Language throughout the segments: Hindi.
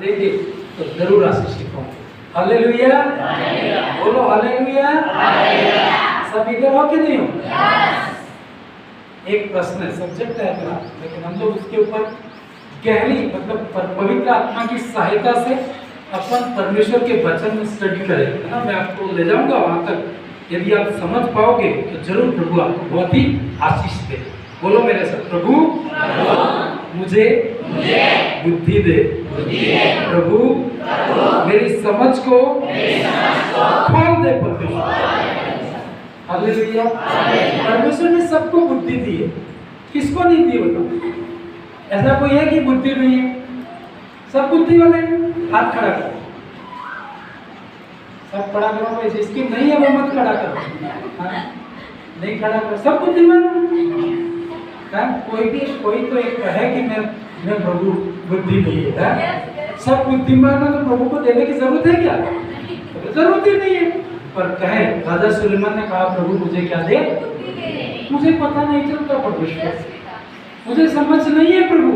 देंगे तो जरूर आशीष पाओगे। हालेलुया, बोलो हालेलुया। सब इधर हो कि नहीं हो? एक प्रश्न है, सब्जेक्ट है मेरा, लेकिन हम लोग उसके ऊपर गहरी मतलब पवित्र आत्मा की सहायता से अपन परमेश्वर के वचन में स्टडी करेंगे, है ना। मैं आपको ले जाऊंगा वहां तक, यदि आप समझ पाओगे तो जरूर प्रभु आपको बहुत ही आशीष दे। बोलो मेरे साथ, प्रभु मुझे बुद्धि दे, प्रभु मेरी समझ को खोल दे परमेश्वर। हालेलुया। परमेश्वर ने सबको बुद्धि दी है, किसको नहीं दी बताओ? ऐसा कोई है कि बुद्धि नहीं है? सब बुद्धि वाले हाथ खड़ा करो, सब खड़ा करो भाई, जिसकी नहीं है वो मत खड़ा करो। हाँ? नहीं खड़ा करो, सब बुद्धिमान है। कोई तो एक है कि मैं प्रभु बुद्धि नहीं है। सब बुद्धिमान है तो प्रभु को देने की जरूरत है क्या? जरूरत ही नहीं है। पर कहे राजा सुलेमान ने कहा, प्रभु मुझे क्या दे? मुझे पता नहीं चलता परमेश्वर, मुझे समझ नहीं है प्रभु।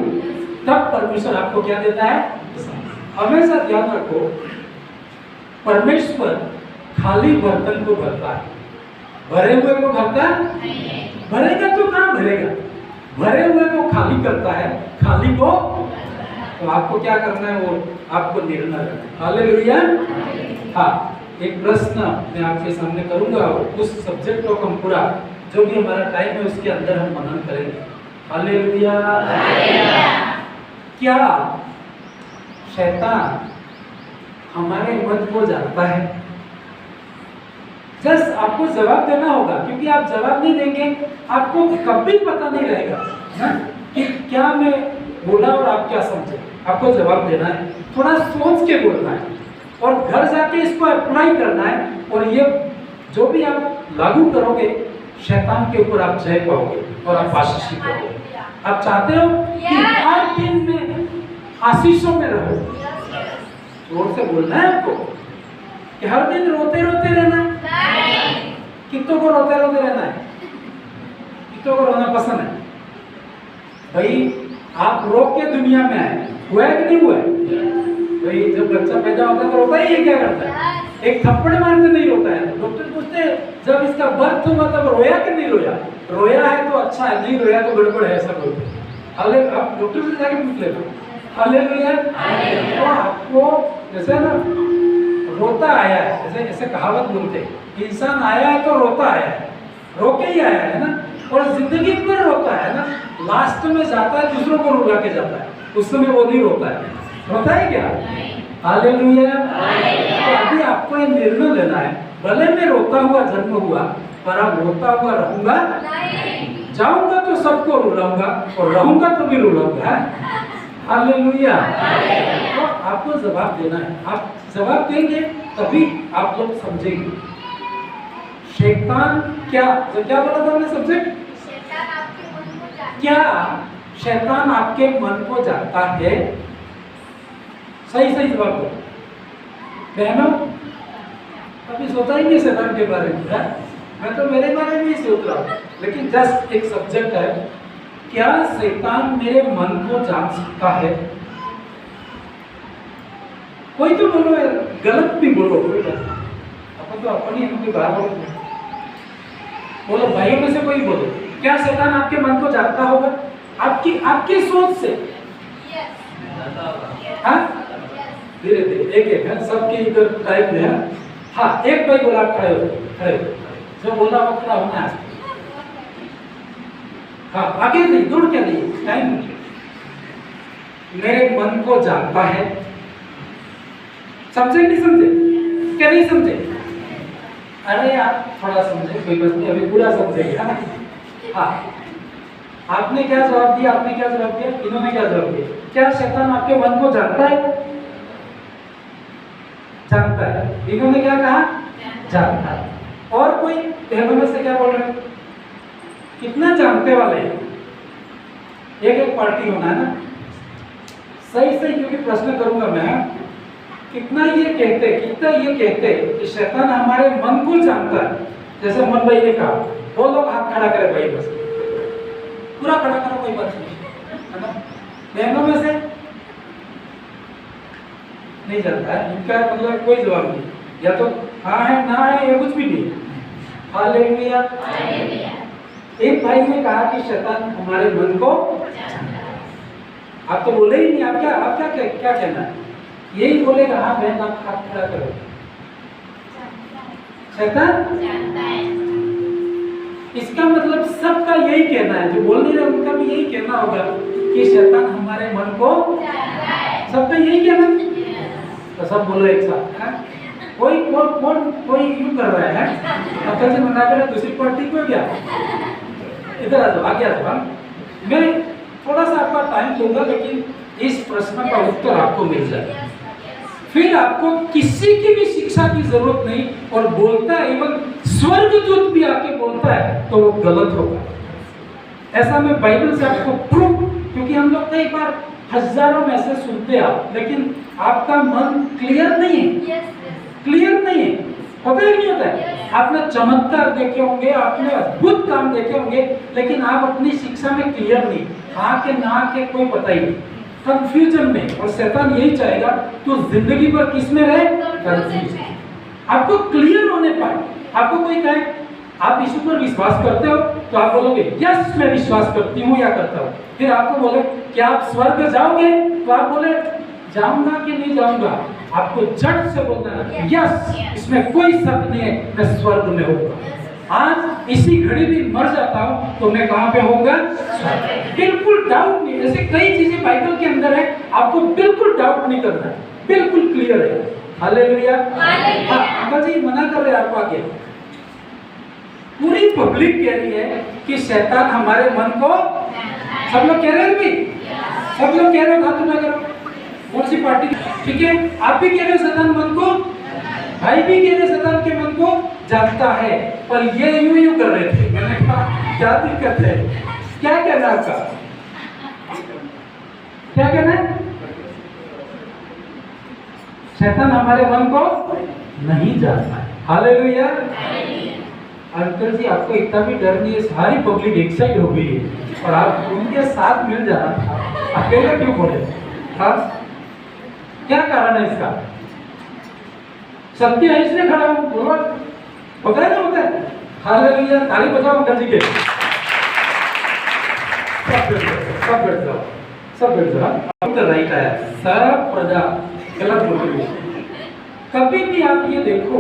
तब परमेश्वर आपको क्या देता है? हमेशा ध्यान रखो, परमेश्वर खाली बर्तन को भरता है, भरे हुए को भरता नहीं। भरेगा तो कहाँ भरेगा? भरे हुए को खाली करता है, खाली को। तो आपको क्या करना है? वो आपको निर्णय करना है। हालेलुया। हाँ, एक प्रश्न मैं आपके सामने करूंगा, उस सब्जेक्ट को हम पूरा जो भी हमारा टाइम है उसके अंदर हम मनन करेंगे। हालेलुया। क्या शैतान हमारे मन को जानता है? जस्ट आपको जवाब देना होगा, क्योंकि आप जवाब नहीं देंगे आपको कभी पता नहीं रहेगा ना कि क्या मैं बोला और आप क्या समझे। आपको जवाब देना है, थोड़ा सोच के बोलना है और घर जाके इसको अप्लाई करना है, और ये जो भी आप लागू करोगे शैतान के ऊपर आप जय पाओगे और आप आशीषित होगे। आप चाहते हो कि हर दिन में आशीषों में रहो? जोर से बोलना है आपको कि हर दिन रोते रोते रहना है। कितनों को रोते रोते रहना है? कितनों को रोना पसंद है? भाई आप रो के दुनिया में आए, हुआ है कि नहीं हुआ है? भाई जब बच्चा पैदा होता है तो रोता ही है, क्या करता है? एक थप्पड़ मारते नहीं रोता है। डॉक्टर पूछते जब इसका बर्थ हुआ तब रोया कि नहीं रोया? रोया है तो अच्छा है, नहीं रोया तो गड़बड़ है, ऐसा बोलते हैं। हाले आप डॉक्टर से जाके पूछ लेना। हालेलुया। तो आपको जैसे ना रोता आया है, जैसे ऐसे कहावत बोलते हैं, इंसान आया है तो रोता आया है, रो के ही आया है ना। और जिंदगी भर रोता है ना, लास्ट में जाता है दूसरों को रुला के जाता है, उस समय वो नहीं रोता है। रोता है क्या? हालेलुया। तो अभी आपको ये निर्णय लेना है, भले मैं रोता हुआ जन्म हुआ पर अब रोता हुआ रहूंगा, जाऊंगा तो सबको रुलाऊंगा और रहूंगा तो भी रुलाऊंगा। हालेलुया। तो आपको जवाब देना है, आप जवाब देंगे तभी आप लोग समझेंगे। शैतान क्या बोला था हमने सब्जेक्ट? क्या शैतान आपके मन को जानता है? सही जवाब दो बहनों। कभी सोचा ही नहीं शैतान के बारे में? मैं तो मेरे बारे में ही सोच रहा हूँ, लेकिन जस्ट एक सब्जेक्ट है, क्या शैतान मेरे मन को जान सकता है? कोई तो बोलो, गलत भी बोलो, कोई अपन तो अपनी उनके बाहर बोलो, भाइयों में से कोई बोलो, क्या शैतान आपके मन को जानता होगा? आपकी सोच से। हाँ, धीरे धीरे एक है, सबके इधर टाइप में है। हाँ, एक भाई बोला, आप खड़े हो, जो बोला वो खड़ा होना है। हाँ, आगे नहीं, दूर क्या नहीं, टाइम मेरे मन को जानता है। समझे नहीं समझे? क्या नहीं समझे? अरे यार थोड़ा समझे, कोई बात नहीं, अभी पूरा समझेगा। हाँ, आपने क्या जवाब दिया? आपने क्या जवाब दिया? इन्होंने क्या जवाब दिया? क्या शैतान आपके मन को जानता है? जानता है। इन्होंने क्या कहा? जानता है। और कोई बहनों में से क्या बोल रहे हैं? कितना जानते वाले हैं? एक पार्टी होना है ना, सही क्योंकि प्रश्न करूंगा मैं, कितना ये कहते कि शैतान हमारे मन को जानता है? जैसे मन भाई ने कहा, वो लोग हाथ खड़ा करे भाई, बस पूरा खड़ा करो, कोई बात नहीं, है ना। बहनों में से नहीं जानता है, इनका मतलब कोई जवाब नहीं, या तो हाँ है ना है या कुछ भी नहीं। हालेलुया। एक भाई ने कहा कि शैतान हमारे मन को, आप तो बोले ही नहीं, आप क्या कहना है? यही बोलेगा हाँ बहन आप हाथ खड़ा करो। शैतान इसका मतलब सबका यही कहना है, जो बोल नहीं रहे उनका भी यही कहना होगा कि शैतान हमारे मन को, सबका यही कहना। तो सब बोलो एक साथ है? कोई यूं कर रहा है, अकल से मना कर दूसरी पार्टी को क्या? इधर आ जाओ, आगे आ जाओ। मैं थोड़ा सा आपका टाइम दूंगा, लेकिन इस प्रश्न का उत्तर आपको मिल जाए, फिर आपको किसी की भी शिक्षा की जरूरत नहीं। और बोलता है इवन स्वर्गदूत भी आके बोलता है तो वो गलत होगा। ऐसा मैं बाइबल से आपको प्रूफ, क्योंकि हम लोग कई बार हजारों मैसेज सुनते हैं लेकिन आपका मन क्लियर नहीं है, क्लियर नहीं है, होता ही नहीं होता है। आपने चमत्कार देखे होंगे, आपने अद्भुत काम देखे होंगे, लेकिन आप अपनी शिक्षा में क्लियर नहीं, हाँ के ना के कोई पता ही नहीं, कंफ्यूजन में। और शैतान यही चाहेगा तो जिंदगी भर किस में रहे? कंफ्यूजन। आपको क्लियर होने पाए। आपको कोई कहे आप यीशु पर विश्वास करते हो, तो आप बोलोगे यस मैं विश्वास करती हूँ या करता हूँ। फिर आपको बोले कि आप स्वर्ग जाओगे, तो आप बोले जाऊंगा कि नहीं जाऊंगा। आपको झट से बोलना है यस, इसमें कोई शक नहीं है, मैं स्वर्ग में होगा। आज इसी घड़ी भी मर जाता हूँ तो मैं कहाँ पे होगा? बिल्कुल डाउट नहीं। ऐसे कई चीजें बाइबल के अंदर है, आपको बिल्कुल डाउट नहीं करना है, बिल्कुल क्लियर है। हालेलुया। अंकल जी मना कर रहे हैं आपको आगे। पूरी पब्लिक कह रही है कि शैतान हमारे मन को, सब लोग कह रहे हैं भी, सब लोग कह रहे हो, हाथ उठा करो। कौन सी पार्टी? ठीक है, आप भी कह रहे हो शैतान मन को, भाई भी कह रहे शैतान के मन को जानता है, पर ये यूं कर रहे थे। मैंने कहा क्या दिक्कत है, क्या कहना है आपका, क्या कहना है? शैतान हमारे मन को नहीं जानता है। हालेलुया। अंकल जी आपको इतना भी डर नहीं है, सारी पब्लिक एक साइड हो गई है और आप उनके साथ मिल जाना, अकेले क्यों बोले? हाँ, क्या कारण है इसका? सत्य है इसलिए खड़ा हूं, बोलो, होता है ना, होता है। हालेलुया, ताली बजाओ अंकल जी के। सब बैठ जाओ, सब बैठ जाओ। अब तो राइट आया, सब प्रजा गलत बोल रही है। कभी भी आप ये देखो,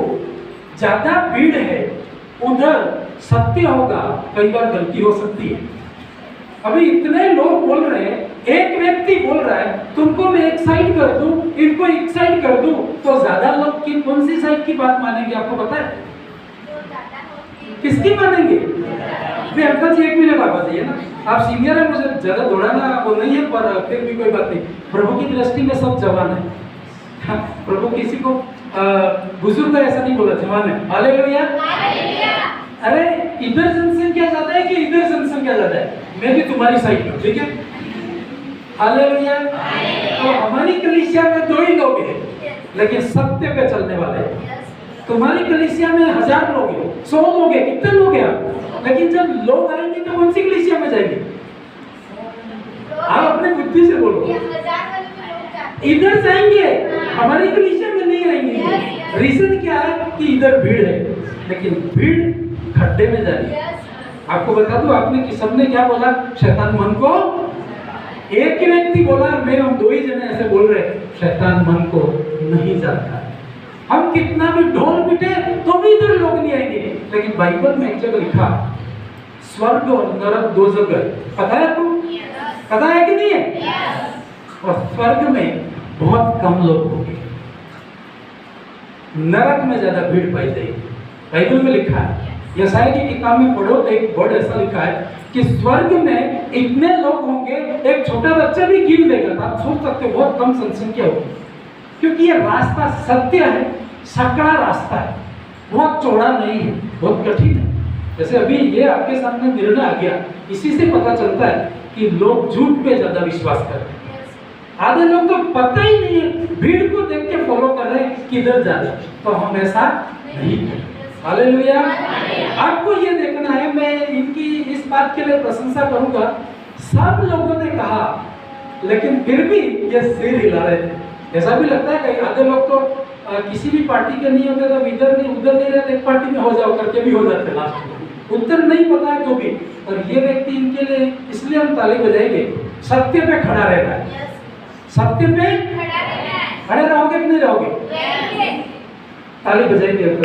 ज्यादा भीड़ है उधर सत्य होगा, कई बार गलती हो सकती है। अभी इतने लोग बोल रहे हैं, एक व्यक्ति बोल रहा है तुमको मैं एक साइड कर दूं, इनको एक साइड कर दूं, तो ज्यादा लोग की कौन सी साइड की बात मानेंगे? आपको पता है किसकी मानेंगे? अंकल जी एक मिनट आप बताइए ना, आप सीनियर है, मुझे ज्यादा दौड़ाना वो नहीं है, पर फिर भी कोई बात नहीं। प्रभु की दृष्टि में सब जवान है। प्रभु किसी को बुजुर्ग ऐसा नहीं बोला, जवान है। हालेलुया। अरे इधर जनसंख्या ज्यादा है कि इधर जनसंख्या ज्यादा है? मैं भी तुम्हारी साइड हूँ, ठीक है। हालेलुया। तो हमारी कलीसिया में 2 ही लोग हैं, लेकिन सत्य पे चलने वाले हैं। तुम्हारी कलीसिया में 1000 लोग हैं, 100 लोग हैं, कितने लोग हैं आप? लेकिन जब लोग आएंगे तो कौन सी कलीसिया में जाएंगे? आप अपने बुद्धि से बोलो, इधर जाएंगे, हमारी कलीसिया में नहीं आएंगे। रीजन क्या है कि इधर भीड़ है, लेकिन भीड़ खड्डे में जा रही है। आपको बता दूं, आपने सबने क्या बोला? शैतान मन को, एक ही व्यक्ति बोला, मैं हम 2 ही जने ऐसे बोल रहे, शैतान मन को नहीं जानता। हम कितना भी ढोल पिटे तो भी इधर लोग नहीं आएंगे। लेकिन बाइबल में एक जगह लिखा, स्वर्ग और नरक 2 जगह, पता है आपको? पता है कि नहीं है? और स्वर्ग में बहुत कम लोग होंगे, नरक में ज्यादा भीड़ पाई जाएगी। बाइबल में लिखा है, यशायाह की किताब में पढ़ो, एक वर्ड ऐसा लिखा है कि स्वर्ग में इतने लोग होंगे, एक छोटा बच्चा भी गिन देगा। आप सोच सकते हो बहुत कम जनसंख्या होगी, क्योंकि ये रास्ता सत्य है, सकड़ा रास्ता है, बहुत चौड़ा नहीं है, बहुत कठिन है। जैसे अभी ये आपके सामने निर्णय आ गया, इसी से पता चलता है कि लोग झूठ पे ज्यादा विश्वास कर रहे हैं। आधे लोग तो पता ही नहीं है, भीड़ को देख के फॉलो कर रहे हैं किधर जा रहे, तो हम ऐसा नहीं करें। हालेलुया। आपको ये देखना है, मैं इनकी इस बात के लिए प्रशंसा करूंगा, सब लोगों ने कहा, लेकिन फिर भी ये सिर हिला रहे थे। ऐसा भी लगता है कई आधे लोग तो किसी भी पार्टी के नहीं होते तो इधर नहीं उधर नहीं रहते, एक पार्टी में हो जाओ करके भी हो जाते लास्ट में, उत्तर नहीं पता है तो भी। और ये व्यक्ति इनके लिए इसलिए हम ताली बजाएंगे, सत्य पे खड़ा रहना है। सत्य पे खड़े रहोगे कि नहीं रहोगे? ताली बजाएंगे आपको,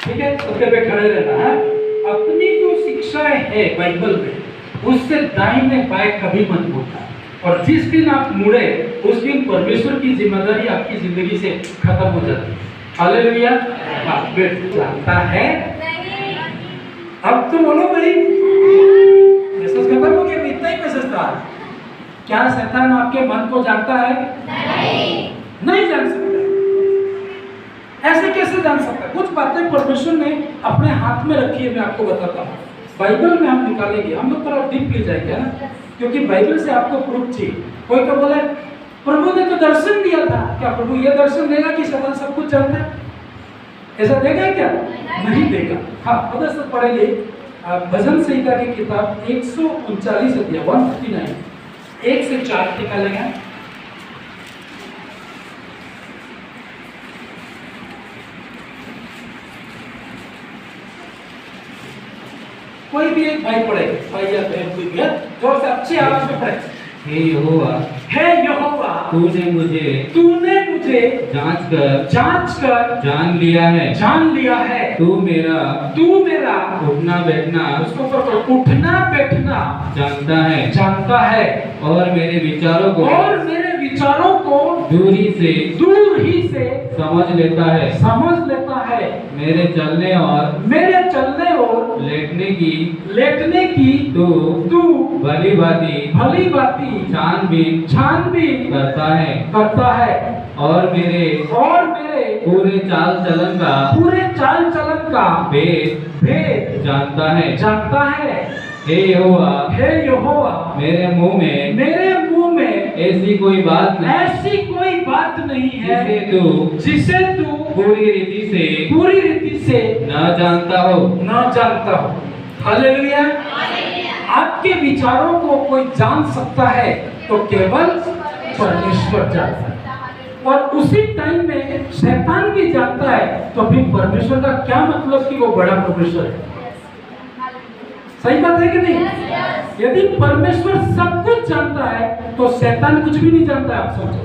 ठीक है? सत्य पे खड़े रहना है। अपनी जो शिक्षाएं है बाइबल में उससे दाहिने बाएं कभी मत मुड़ना, और जिस दिन आप मुड़े उस दिन परमेश्वर की जिम्मेदारी आपकी जिंदगी से खत्म हो जाती है। हालेलुया। जानता है अब तो बोलो भाई, मैसेज खत्म हो गया, इतना ही मैसेज था। क्या शैतान आपके मन को जानता है? नहीं जान सकता। ऐसे कैसे जान सकता है? कुछ बातें परमेश्वर ने अपने हाथ में रखी है, मैं आपको बताता हूँ। बाइबल में हम निकालेंगे, हम लोग थोड़ा डीप जाएंगे ना, क्योंकि बाइबल से आपको प्रूफ चाहिए। कोई तो बोले प्रभु ने तो दर्शन दिया था, क्या प्रभु ये दर्शन देगा कि शैतान सब कुछ जानता है? ऐसा देगा क्या? नहीं देगा। हाँ, पता सब पढ़ेंगे भजन संहिता की किताब 139 अध्याय 159 1 से 4 निकालेंगे। कोई भी एक भाई पढ़े, भाई या बहन कोई भी है, जोर से अच्छी आवाज में पढ़े। हे यहोवा, तूने मुझे जांच कर जान लिया है। तू मेरा उठना बैठना जानता है और मेरे विचारों को दूर ही से समझ लेता है। मेरे चलने और लेटने की तू भली भांति छानबीन करता है और मेरे पूरे चाल चलन का भेद जानता है। हे यहोवा, मेरे मुंह में ऐसी कोई बात नहीं है जिसे तू पूरी रीति से न जानता हो। हालेलुया। आपके विचारों को कोई जान सकता है तो केवल परमेश्वर जानता है, और उसी टाइम में शैतान भी जानता है। तो फिर परमेश्वर का क्या मतलब कि वो बड़ा परमेश्वर है? सही बात है कि नहीं? यदि परमेश्वर सब कुछ जानता है तो शैतान कुछ भी नहीं जानता है। आप सोचो,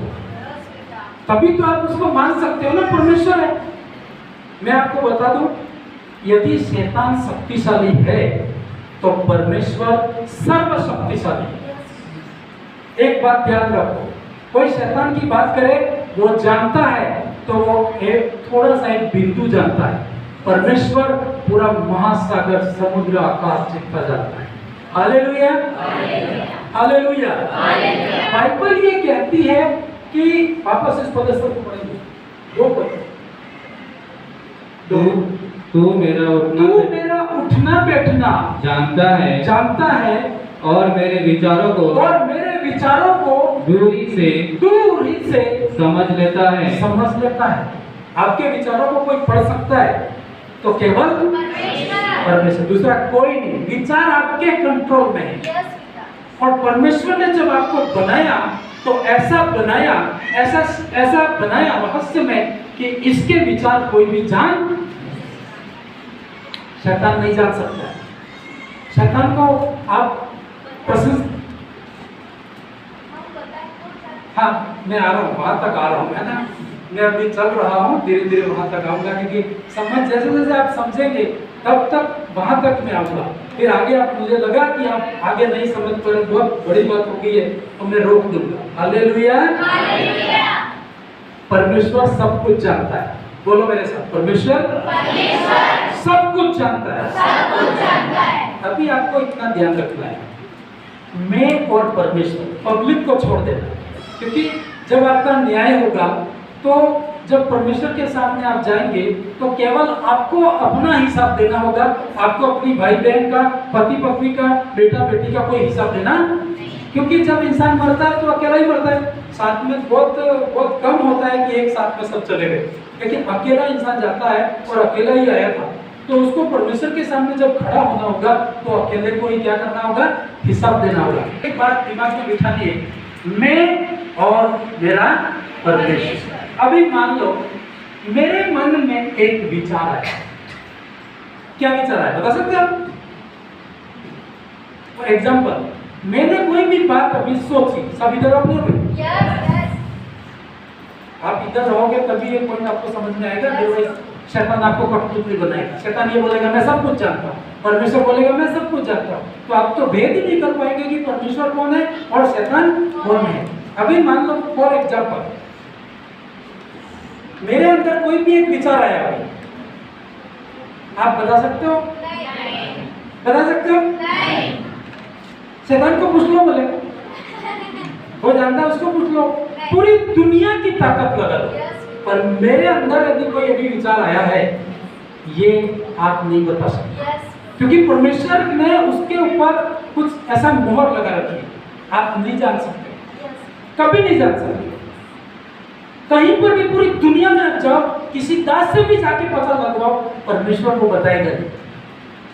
तभी तो आप उसको मान सकते हो ना परमेश्वर है। मैं आपको बता दूं, यदि शैतान शक्तिशाली है तो परमेश्वर सर्वशक्तिशाली है। एक बात ध्यान रखो, कोई शैतान की बात करे वो जानता है तो वो थोड़ा सा एक बिंदु जानता है। परमेश्वर पूरा महासागर, समुद्र, आकाश जितना जानता है। Hallelujah, hallelujah. बाइबल ये कहती है कि वापस इस पद को पढ़ेंगे, दो पद। तू मेरा उठना बैठना जानता है और मेरे विचारों को दूर ही से समझ लेता है। आपके विचारों को कोई पढ़ सकता है तो केवल परमेश्वर, दूसरा कोई नहीं। विचार आपके कंट्रोल में है, और परमेश्वर ने जब आपको बनाया तो ऐसा बनाया रहस्य में कि इसके विचार कोई भी शैतान नहीं जान सकता है। शैतान को आप हाँ, मैं आ रहा हूँ, वहां तक आ रहा हूँ, है ना। मैं अभी चल रहा हूँ, धीरे धीरे वहां तक आऊंगा, क्योंकि समझ जैसे आप समझेंगे तब तक वहां तक मैं आऊंगा। फिर आगे आप, मुझे लगा कि आप आगे नहीं समझ पा, बहुत बड़ी बात हो गई है तो मैं रोक दूंगा। हालेलुया। परमेश्वर सब कुछ जानता है। बोलो मेरे साथ, परमेश्वर सब कुछ जानता है। अभी आपको इतना ध्यान रखना है, मैं और परमेश्वर, पब्लिक को छोड़ देना, क्योंकि जब आपका न्याय होगा तो जब परमेश्वर के सामने आप जाएंगे तो केवल आपको अपना हिसाब देना होगा। आपको अपनी भाई बहन का, पति पत्नी का, बेटा बेटी का कोई हिसाब देना, क्योंकि जब इंसान मरता है तो अकेला ही मरता है। साथ में बहुत कम होता है कि एक साथ में सब चले गए, लेकिन अकेला इंसान जाता है और अकेला ही आया था, तो उसको परमेश्वर के सामने जब खड़ा होना होगा तो अकेले को ही क्या करना होगा? हिसाब देना होगा। एक बात दिमाग में बिठानी है, मैं और मेरा परमेश्वर। अभी मान लो मेरे मन में एक विचार है। क्या विचार है बता सकते हो आप? फॉर एग्जाम्पल, मैंने कोई भी बात अभी सोची, सब इधर आओ नहीं? आप इधर रहोगे तभी ये पॉइंट आपको समझ में आएगा। शैतान आपको कठपुतली बनाएगा। शैतान ये बोलेगा मैं सब कुछ जानता हूँ, परमेश्वर बोलेगा मैं सब कुछ जानता हूँ। तो आप तो भेद ही नहीं कर पाएंगे कि परमेश्वर कौन है और शैतान कौन है। अभी मान लो फॉर एग्जाम्पल, मेरे अंदर कोई भी एक विचार आया भाई, आप बता सकते हो? बता सकते हो? शैतान को पूछ लो, बोले वो जानता है उसको पूछ लो, पूरी दुनिया की ताकत लगा लो, पर मेरे अंदर यदि कोई अभी विचार आया है, ये आप नहीं बता सकते, क्योंकि परमेश्वर ने उसके ऊपर कुछ ऐसा मोहर लगा रखी है। आप नहीं जान सकते, कभी नहीं जान सकते। कहीं पर भी पूरी दुनिया में आप जाओ, किसी दास से भी जाके पता लगवाओ, परमेश्वर को बताएगा नहीं,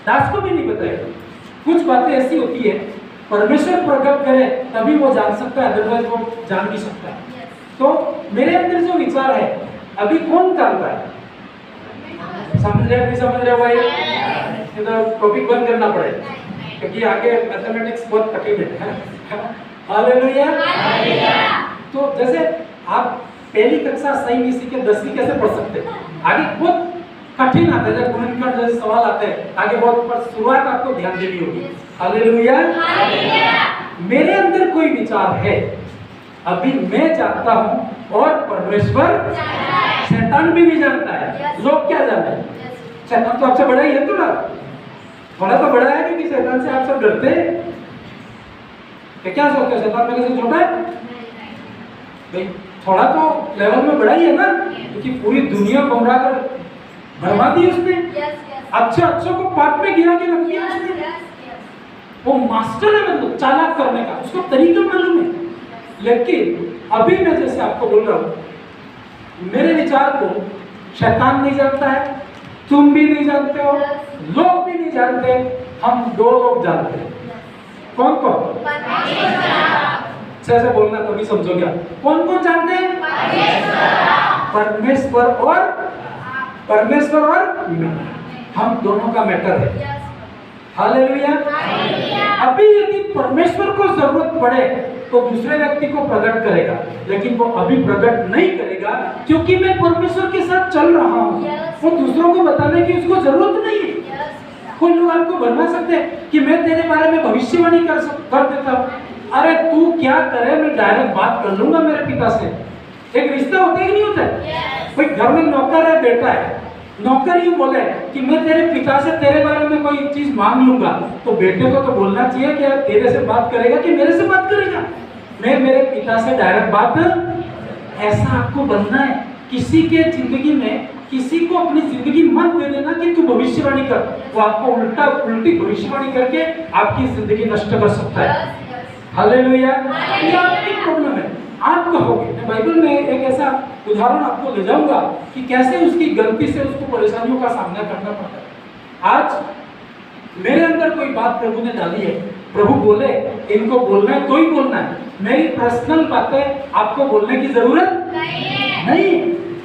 दास को भी नहीं बताएगा। कुछ बातें ऐसी होती है परमेश्वर प्रकट करे तभी वो जान सकता है, अदरवाइज वो जान नहीं सकता है। तो मेरे अंदर जो विचार है अभी कौन जानता है? समझ रहे नहीं समझ रहे भाई? ये तो टॉपिक बंद करना पड़ेगा, क्योंकि आगे मैथमेटिक्स बहुत कठिन है। हालेलुया। तो जैसे आप पहली कक्षा सही नहीं सीखे, 10वीं कैसे पढ़ सकते हैं? आगे बहुत कठिन आता है, जब गुणनखंड जैसे सवाल आते हैं आगे बहुत, पर शुरुआत आपको ध्यान देनी होगी। हालेलुया। मेरे अंदर कोई विचार है अभी मैं जानता हूं और परमेश्वर शैतान भी नहीं जानता है। लोग क्या जानते हैं? शैतान तो आपसे बड़ा ही है, थोड़ा तो बड़ा है, क्योंकि शैतान से आप सब डरते हैं। क्या सोचते हो शैतान मेरे से छोटा है? भाई थोड़ा तो लेवल में बड़ा ही है ना, क्योंकि पूरी दुनिया गुमराह कर बर्बाद दी उसने। अच्छे को पाप में गिरा के रख दिया उसने। वो मास्टर है, मतलब चालाक करने का, उसको तरीका मालूम है। लेकिन अभी मैं जैसे आपको बोल रहा हूं, मेरे विचार को शैतान नहीं जानता है, तुम भी नहीं जानते हो, लोग भी नहीं जानते, हम दो लोग जानते हैं। कौन कौन? ऐसे बोलना तभी समझोगे। कौन कौन जानते हैं? परमेश्वर और मैं, हम दोनों का मैटर है। हालेलुया। अभी यदि परमेश्वर को जरूरत पड़े तो दूसरे व्यक्ति को प्रकट करेगा, लेकिन वो अभी प्रकट नहीं करेगा, क्योंकि मैं परमेश्वर के साथ चल रहा हूँ। वो दूसरों को बताने की उसको जरूरत नहीं है। कोई लोग आपको बना सकते हैं कि मैं तेरे बारे में भविष्यवाणी कर देता हूँ। अरे तू क्या करे, मैं डायरेक्ट बात कर लूंगा मेरे पिता से। एक रिश्ता होता है कि नहीं होता है? कोई घर में नौकर है, बेटा है, नौकर यूं बोले कि मैं तेरे पिता से तेरे बारे में कोई चीज मांग लूंगा, तो बेटे को तो बोलना चाहिए कि तेरे से बात करेगा कि मेरे से बात करेगा। मैं मेरे पिता से डायरेक्ट बात, ऐसा आपको बनना है। किसी के जिंदगी में किसी को अपनी जिंदगी मत दे देना कि तू भविष्यवाणी कर, वो आपको उल्टी भविष्यवाणी करके आपकी जिंदगी नष्ट कर सकता है। हालेलुया। ये आपकी प्रॉब्लम है, आप कहोगे। मैं बाइबल में एक ऐसा उदाहरण आपको ले जाऊंगा कि कैसे उसकी गलती से उसको परेशानियों का सामना करना पड़ता है। आज मेरे अंदर कोई बात प्रभु ने डाली है, प्रभु बोले इनको बोलना है तो ही बोलना है। मेरी पर्सनल बातें आपको बोलने की जरूरत नहीं।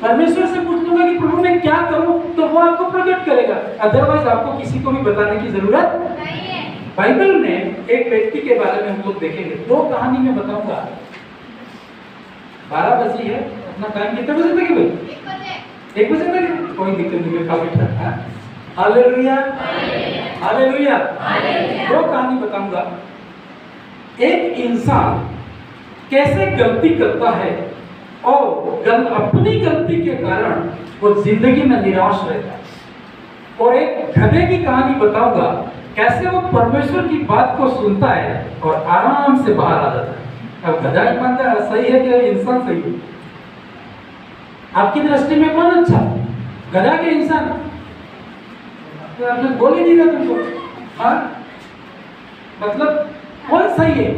परमेश्वर से पूछ लूंगा कि प्रभु मैं क्या करूं, तो वो आपको प्रकट करेगा, अदरवाइज आपको किसी को भी बताने की जरूरत नहीं है। बाइबल में एक व्यक्ति के बारे में हम लोग देखेंगे, 2 कहानी में बताऊंगा। 12 बजे है, अपना टाइम कितने बजे तक है भाई? 1 बजे तक है, कोई दिक्कत नहीं, काफी ठीक है। हालेलुया। हालेलुया। 2 कहानी बताऊंगा। एक इंसान कैसे गलती करता है और अपनी गलती के कारण वो जिंदगी में निराश रहता है, और एक गधे की कहानी बताऊंगा कैसे वो परमेश्वर की बात को सुनता है और आराम से बाहर आ जाता है। अब गधा ईमानदार सही है कि इंसान सही है? आपकी दृष्टि में कौन अच्छा, गधा के इंसान? तो आपने बोल ही नहीं रहा तुमको। हाँ, मतलब कौन सही है?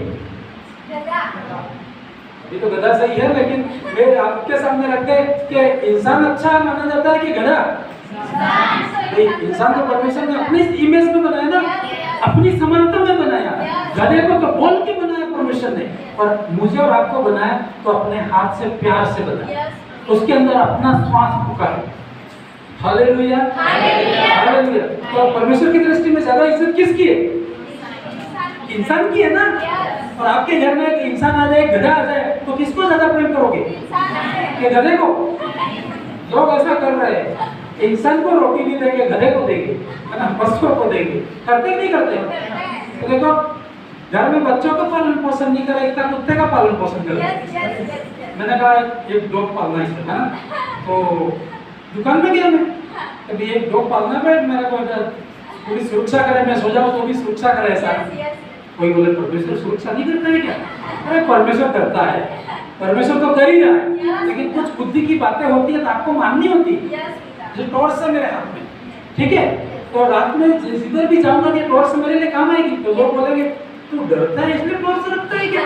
अभी तो गधा सही है, लेकिन वे आपके सामने रखते हैं कि इंसान अच्छा माना जाता है कि गधा? इंसान को परमेश्वर ने अपनी इमेज में बनाया ना, अपनी समानता में बनाया। गधे को तो बोल के बनाया परमेश्वर ने, और मुझे और आपको बनाया तो अपने हाथ से प्यार से बनाया, उसके अंदर अपना श्वास फूका है। Hallelujah, hallelujah. तो परमेश्वर की दृष्टि में ज्यादा इज्जत किसकी है? इंसान की है ना। और आपके घर में एक इंसान आ जाए, गधा आ जाए, तो किसको ज्यादा प्रेम करोगे? कि गधे को? लोग ऐसा कर रहे हैं, इंसान को रोटी नहीं देंगे, गधे को देंगे, है ना, पशुओं को देंगे। करते नहीं करते? तो देखो, घर में बच्चों का पालन पोषण नहीं करे, इतना कुत्ते का पालन पोषण करे। मैंने कहा एक डॉग पालना है ना, तो दुकान में गया मैं, अभी एक डॉग पालना है, मेरे को पूरी सुरक्षा करे, मैं सो जाऊं तो भी सुरक्षा करे। ऐसा कोई बोले परमेश्वर सुरक्षा नहीं करता है क्या? अरे परमेश्वर करता है, परमेश्वर तो कर ही रहा है, लेकिन कुछ बुद्धि की बातें होती है तो आपको माननी होती है। जो टॉर्च है मेरे हाथ में, ठीक है, तो रात में जिधर भी जाऊंगा कि टॉर्च मेरे लिए काम आएगी, तो लोग बोलेंगे तू डरता है इसलिए टॉर्च रखता है क्या?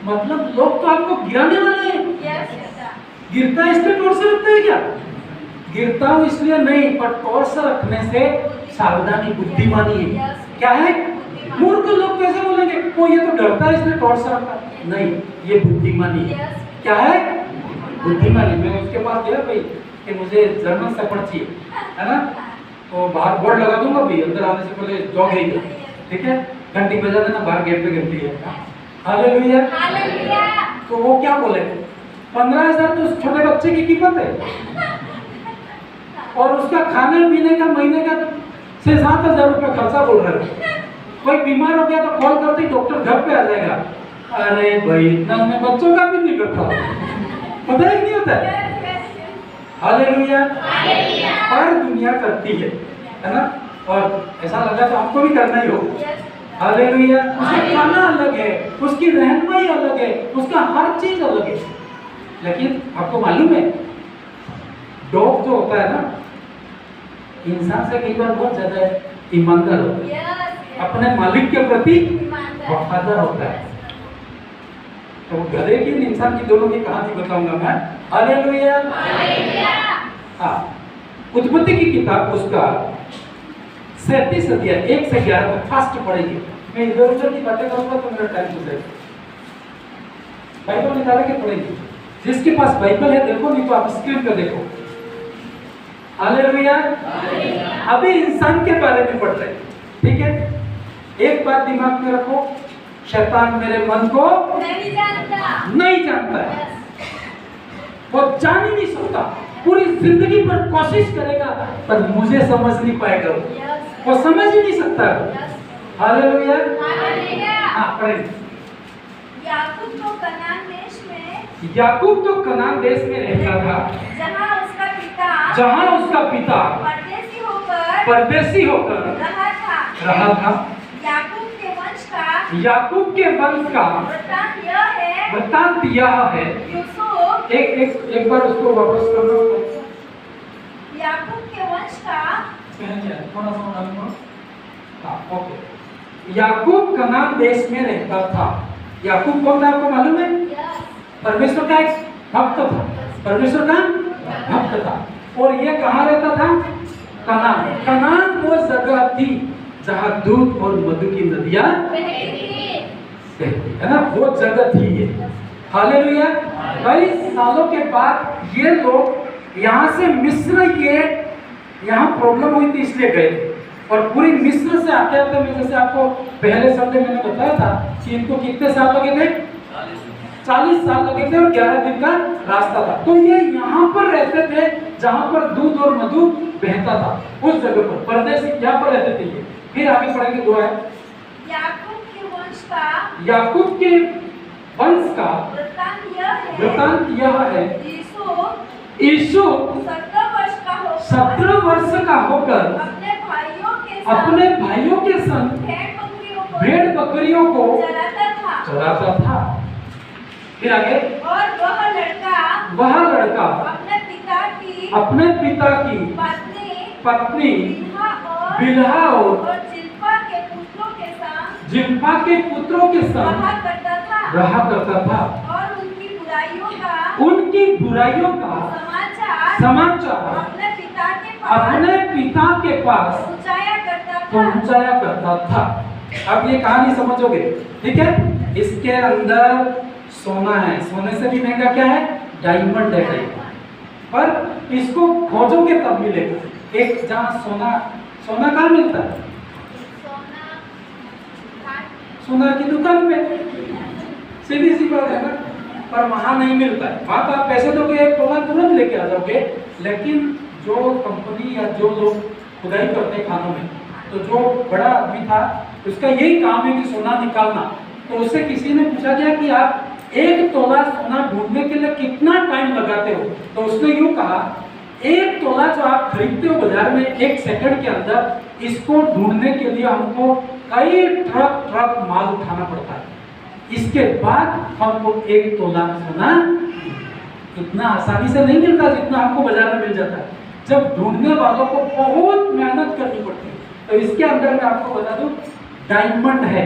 मतलब लोग तो आपको गिराने वाले हैं। गिरता है इसलिए टॉर्च रखता है क्या? गिरता हूँ इसलिए नहीं, पर टॉर्च रखने से सावधानी, बुद्धिमानी है। क्या है? मूर्ख लोग कैसे बोलेंगे वो ये तो डरता है इसलिए टॉर्च रखता है, नहीं, ये बुद्धिमानी है। क्या है? बुद्धिमानी। मैं उसके पास गया भाई कि मुझे जर्मन शेफर्ड चाहिए, है ना, तो बाहर बोर्ड लगा दूंगा भाई, अंदर आने से पहले डॉग है, ठीक है, घंटी बजा देना, बाहर गेट पे घंटी है। Hallelujah, hallelujah. तो वो क्या बोले, 15,000 तो उस छोटे बच्चे की कीमत है, और उसका खाने पीने का महीने का 6-7 हजार रुपये खर्चा बोल रहे हैं। कोई बीमार हो गया तो कॉल करते ही डॉक्टर घर पे आ जाएगा। अरे भाई इतना में बच्चों का भी नहीं करता, पता ही नहीं होता है। हालेलुया, पर दुनिया करती है ना, और ऐसा लगा तो आपको भी करना ही हो। हालेलुया। उसका खाना अलग है, उसकी रहनुमाई अलग है, उसका हर चीज अलग है। लेकिन आपको मालूम है डॉग जो होता है ना, इंसान से कई बार बहुत ज्यादा ईमानदार होता है, अपने मालिक के प्रति वफादार होता है। तो गधे की इंसान की दोनों की कहानी बताऊंगा मैं। हालेलुया। हाँ, उत्पत्ति की किताब उसका 37 अध्याय 1 से 11 तक फास्ट पढ़ेंगे। मैं इधर उधर की बातें करूंगा तो मेरा टाइम हो जाएगा। बाइबल निकाल के पढ़ेंगे। जिसके पास बाइबल है देखो, नहीं तो आप स्क्रीन पे देखो। हालेलुया। अभी इंसान के बारे में पढ़ रहे हैं, ठीक है। एक बात दिमाग में रखो, शैतान मेरे मन को नहीं जानता है, वो जान ही नहीं सकता। पूरी जिंदगी पर कोशिश करेगा पर मुझे समझ नहीं पाएगा, वो समझ ही नहीं सकता। हालेलुया। हाँ, पढ़ेंगे। याकूब तो कनान देश में रहता था, जहाँ उसका पिता परदेसी होकर रहा था। याकूब के वंश का वृत्तांत यह है। एक बार उसको वापस करना। याकूब के वंश का ओके। याकूब कनान देश में रहता था। याकूब कौन था आपको मालूम है? परमेश्वर का एक भक्त था, परमेश्वर का भक्त था। और ये कहाँ रहता था? कनान। कनान वो जगह थी जहाँ दूध और मधु की नदियाँ बहती है ना, वो जगह थी ये। हालेलुया। कई सालों के बाद ये लोग यहाँ से मिस्र, ये यहाँ प्रॉब्लम हुई थी इसलिए गए थे। और पूरी मिस्र से आते आते, मैं जैसे आपको पहले संडे मैंने बताया था कि इनको कितने साल लगे थे? 40 साल लगे थे और 11 दिन का रास्ता था। तो ये यहाँ पर रहते थे जहाँ पर दूध और मधु बहता था, उस जगह पर परदेसी यहाँ पर रहते थे। फिर आगे पढ़ेंगे। दो है याकूब के वंश का वृत्तांत यह है। यीशु 17 वर्ष का होकर अपने भाइयों के संग भेड़ बकरियों को चराता था। फिर आगे, और वह लड़का अपने पिता की पत्नी बिल्हा और जिल्पा के पुत्रों के संग रहा करता था। और उनकी बुराइयों का समाचार अपने पिता के पास पहुंचाया करता था। अब ये कहानी समझोगे, ठीक है। इसके अंदर सोना है, सोने से भी महंगा क्या है, डायमंड है कहीं पर इसको खोजोगे तब मिलेगा। एक जहाँ सोना कहाँ मिलता है, सोना की दुकान में, सीधी सी बात है ना, पर वहां नहीं मिलता है। वहां तो आप पैसे दोगे एक तोला तुरंत लेके आ जाओगे, लेकिन जो कंपनी या जो लोग खुदाई करते हैं खानों में, तो जो बड़ा आदमी था उसका यही काम है कि सोना निकालना। तो उससे किसी ने पूछा गया कि आप एक तोला सोना ढूंढने के लिए कितना टाइम लगाते हो, तो उसने यूं कहा, एक तोला जो आप खरीदते हो बाजार में 1 सेकंड के अंदर, इसको ढूंढने के लिए हमको कई ट्रक माल उठाना पड़ता है, इसके बाद हमको 1 तोला सोना इतना आसानी से नहीं मिलता जितना हमको बाजार में मिल जाता है। जब ढूंढने वालों को बहुत मेहनत करनी पड़ती है। तो इसके अंदर मैं आपको बता दूं, डायमंड है,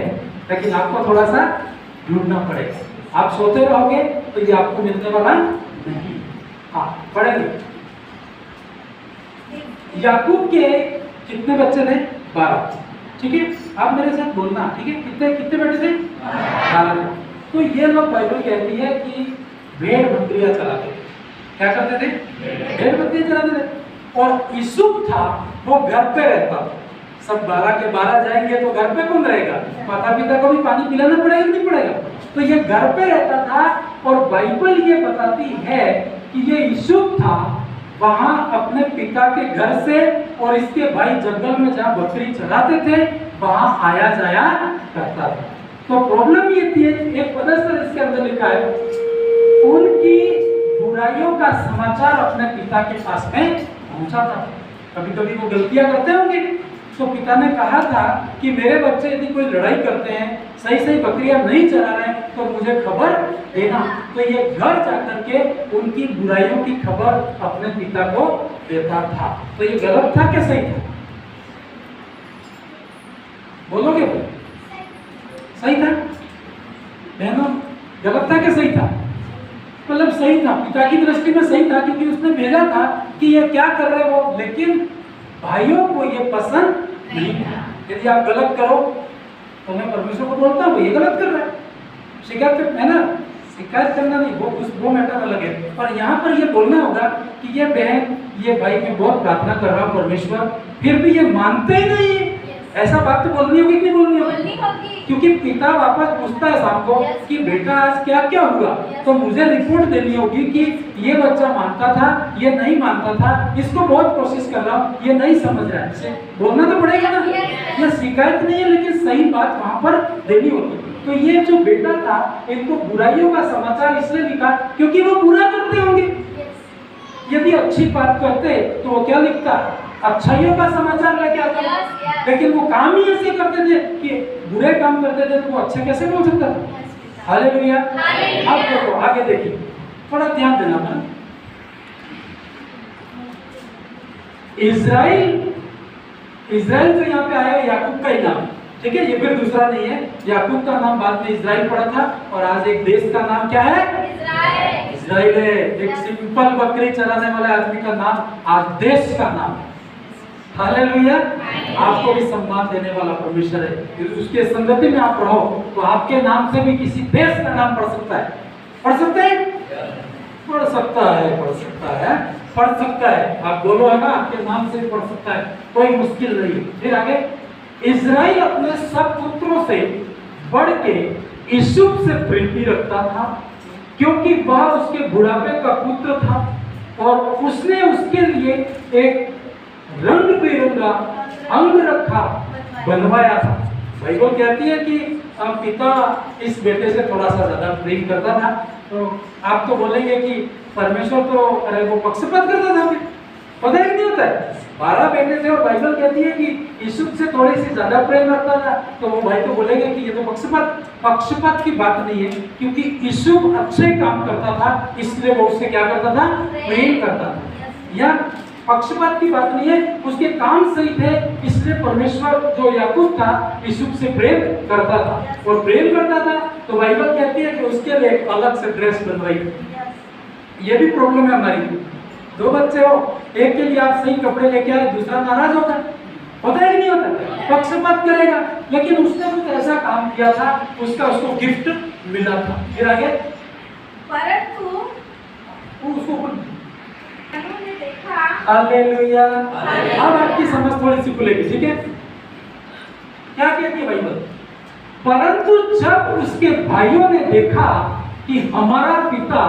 लेकिन आपको थोड़ा सा ढूंढना पड़ेगा। आप सोते रहोगे तो ये आपको मिलने वाला नहीं। हाँ, पढ़ेंगे। याकूब के कितने बच्चे थे, 12, ठीक है। आप मेरे साथ बोलना, ठीक है, कितने बेटे थे, 12। तो ये लोग बाइबल कहती है कि भेड़ बकरियां चलाते थे। क्या करते थे, भेड़ बकरियां चलाते थे। और यूसुफ था वो घर पे रहता था। सब 12 के 12 जाएंगे तो घर पे कौन रहेगा, माता पिता को भी पानी पिलाना पड़ेगा कि नहीं पड़ेगा। तो ये घर पे रहता था, और बाइबल ये बताती है कि ये यूसुफ था वहां अपने पिता के घर से, और इसके भाई जंगल में जहाँ बकरी चराते थे वहां आया जाया करता था। तो प्रॉब्लम ये थी, एक पदस्तर इसके अंदर लिखा है, उनकी बुराइयों का समाचार अपने पिता के पास में पहुंचा था। कभी कभी वो गलतियां करते होंगे, तो पिता ने कहा था कि मेरे बच्चे यदि कोई लड़ाई करते हैं, सही बकरियां नहीं चरा रहे हैं, तो मुझे खबर देना। तो ये घर जाकर के उनकी बुराइयों की खबर अपने पिता को देता था। तो ये गलत था कि सही था, बोलोगे? सही था बहनों, गलत था कि सही था? मतलब सही था, पिता की दृष्टि में सही था, क्योंकि उसने भेजा था कि ये क्या कर रहे हो, लेकिन भाइयों को ये पसंद नहीं था। यदि आप गलत करो तो मैं परमेश्वर को बोलता हूँ ये गलत कर रहा है, शिकायत कर, है ना, शिकायत करना नहीं, वो मैटर अलग है। पर यहाँ पर ये बोलना होगा कि ये बहन, ये भाई, मैं बहुत प्रार्थना कर रहा हूँ परमेश्वर, फिर भी ये मानते ही नहीं है। ऐसा बात तो बोलनी होगी कि नहीं बोलनी होगी? क्योंकि पिता वापस पूछता है शाम को कि बेटा आज क्या क्या हुआ, तो मुझे रिपोर्ट देनी होगी कि ये बच्चा मानता था, ये नहीं मानता था, इसको बहुत कोशिश कर रहा हूँ, ये नहीं समझ रहा है, बोलना तो पड़ेगा ना। ये शिकायत नहीं है, लेकिन सही बात वहां पर देनी होगी। तो ये जो बेटा था, इनको बुराइयों का समाचार इसलिए लिखा क्योंकि वो बुरा करते होंगे। यदि अच्छी बात करते तो वो क्या लिखता, अच्छाइयों का समाचार लेके आता। लेकिन वो काम ही ऐसे करते थे कि बुरे काम करते थे, तो वो अच्छा कैसे बोल सकता था? हालेलुया। अब देखो आगे देखिए, थोड़ा ध्यान देना ना। इज़राइल जो यहाँ पे आया याकूब का ही नाम, ठीक है, ये फिर दूसरा नहीं है। याकूब का नाम बाद में इज़राइल पड़ा था, और आज एक देश का नाम क्या है, इज़राइल है। एक सिंपल बकरी चलाने वाले आदमी का नाम आज देश का नाम है। हालेलुया। आपको भी सम्मान देने वाला परमेश्वर है। उसके संगति में आप रहो तो आपके नाम से भी किसी देश का नाम पढ़ सकता है। पढ़ सकते हैं? पढ़ सकता है, पढ़ सकता है, पढ़ सकता है। आप बोलो है ना, आपके नाम से भी पढ़ सकता है, कोई मुश्किल नहीं। फिर आगे, इज़राइल अपने सब पुत्रों से बढ़ के यूसुफ से प्रीति रखता था, क्योंकि वह उसके बुढ़ापे का पुत्र था, और उसने उसके लिए एक रंग बिरंगा अंग रखा बनवाया था। बाइबल कहती है कि पिता इस बेटे से थोड़ा सा ज्यादा प्रेम करता था। तो आप तो बोलेंगे कि परमेश्वर तो अरे वो पक्षपात करता था, पता ही नहीं होता है। 12 बेटे थे, और बाइबल कहती है कि यूसुफ से थोड़ी सी ज्यादा प्रेम रखता था। तो वो भाई तो बोलेंगे कि ये तो पक्षपात की बात नहीं है, क्योंकि यूसुफ अच्छे काम करता था, इसलिए वो उससे क्या करता था, प्रेम करता था। या पक्षपात की बात नहीं है, उसके काम सही थे, इसलिए परमेश्वर जो याकूब था यूसुफ से प्रेम करता था। और प्रेम करता था तो बाइबल कहती है कि उसके लिए एक अलग से ड्रेस बनवाई। ये भी प्रॉब्लम है हमारी। 2 बच्चे हो, एक के लिए आप सही कपड़े लेके आए, दूसरा नाराज होगा, होता है कि नहीं होता? पक्षपात करेगा, लेकिन उसने कुछ ऐसा काम किया था, उसको गिफ्ट मिला था। फिर आगे परंतु उसको उन्होंने देखा, हालेलुया। अब आपकी समझ थोड़ी सी खुलेगी, ठीक है? क्या कहती है बाइबल? परंतु जब उसके भाइयों ने देखा कि हमारा पिता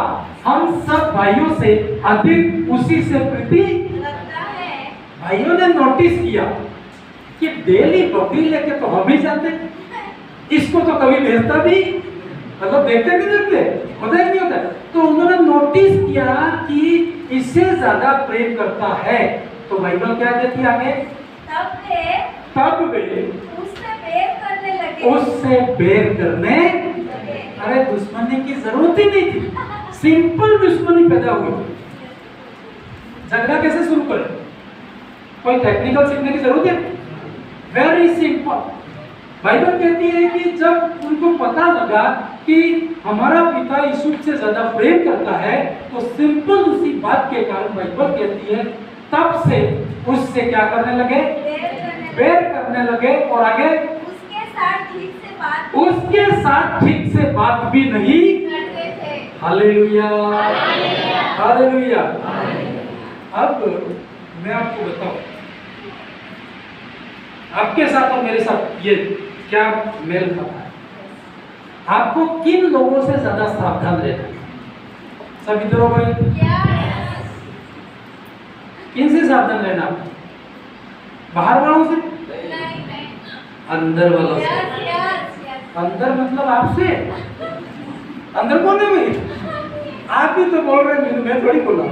हम सब भाइयों से अधिक उसी से प्रीति लगता है, भाइयों ने नोटिस किया कि डेली बकरी लेके तो हम ही जाते, इसको तो कभी भेजता भी, मतलब देखते नहीं देखते, होता है नहीं होता? तो उन्होंने नोटिस किया कि इससे ज्यादा प्रेम करता है। तो बाइबल क्या कहती है आगे? तब वे उससे बैर करने लगे। उससे बैर करने, अरे दुश्मनी की जरूरत ही नहीं थी, सिंपल दुश्मनी पैदा हुई। झगड़ा कैसे शुरू करें? कोई टेक्निकल सीखने की जरूरत है? Very simple. बाइबल कहती है कि जब उनको पता लगा कि हमारा पिता यीशु से ज्यादा प्रेम करता है, तो सिंपल उसी बात के कारण बाइबल कहती है तब से उससे क्या करने लगे? बैर करने लगे। और आगे उसके साथ ठीक से बात भी नहीं करते थे। Hallelujah, hallelujah. अब मैं आपको बताऊं, आपके साथ और मेरे साथ ये क्या मेल खाता है? आपको किन लोगों से ज्यादा सावधान रहना है? सब इधर हो गए? किन से सावधान रहना? बाहर वालों से? अंदर वालों से। अंदर मतलब आपसे? अंदर कौन है भाई? आप ही तो बोल रहे हैं, मैं थोड़ी बोला।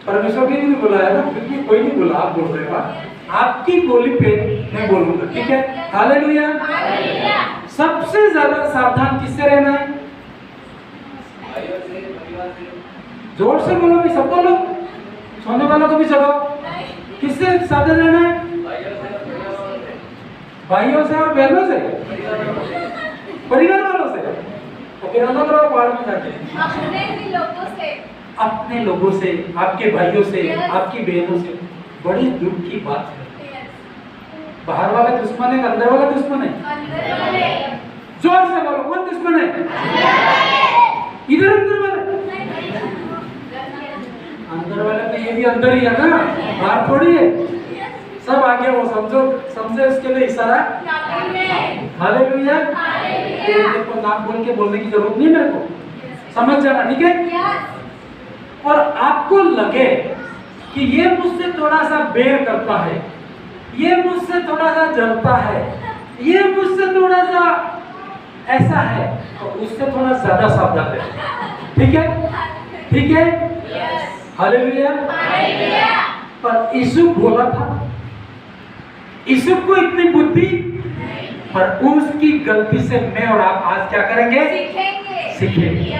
परमेश्वर भी नहीं बोला है ना, क्योंकि कोई नहीं बोला, आप बोल रहे हो। आपकी बोली पे मैं बोलूंगा, ठीक है? हालेलुया। सबसे ज्यादा सावधान किससे रहना है? जोर से बोलो भी, सब बोलो, सोने वालों को भी जगाओ। किससे सावधान रहना है? भाइयों से और बहनों से, परिवार वालों से। तो फिर अलग रहो बाहर में जाके। अपने लोगों से, आपके भाइयों से, आपकी बहनों से। बड़ी दुख की बात है, बाहर वाला दुश्मन है, अंदर वाला दुश्मन है? जोर से बोलो, कौन दुश्मन है? इधर अंदर वाला? अंदर वाला तो ये भी अंदर ही है ना, बाहर थोड़ी है। सब आगे वो समझे उसके लिए इशारा। हालेलुया। देखो नाम बोल के बोलने की जरूरत नहीं मेरे को, समझ जाना, ठीक है? और आपको लगे कि ये मुझसे थोड़ा सा बैर करता है, ये मुझसे थोड़ा सा जलता है, ये मुझसे थोड़ा सा ऐसा है, तो उससे थोड़ा ज्यादा सावधान रहे, ठीक है? ठीक है? हालेलुया। पर यीशु बोला था, यीशु को इतनी बुद्धि, पर उसकी गलती से मैं और आप आज क्या करेंगे? सीखेंगे।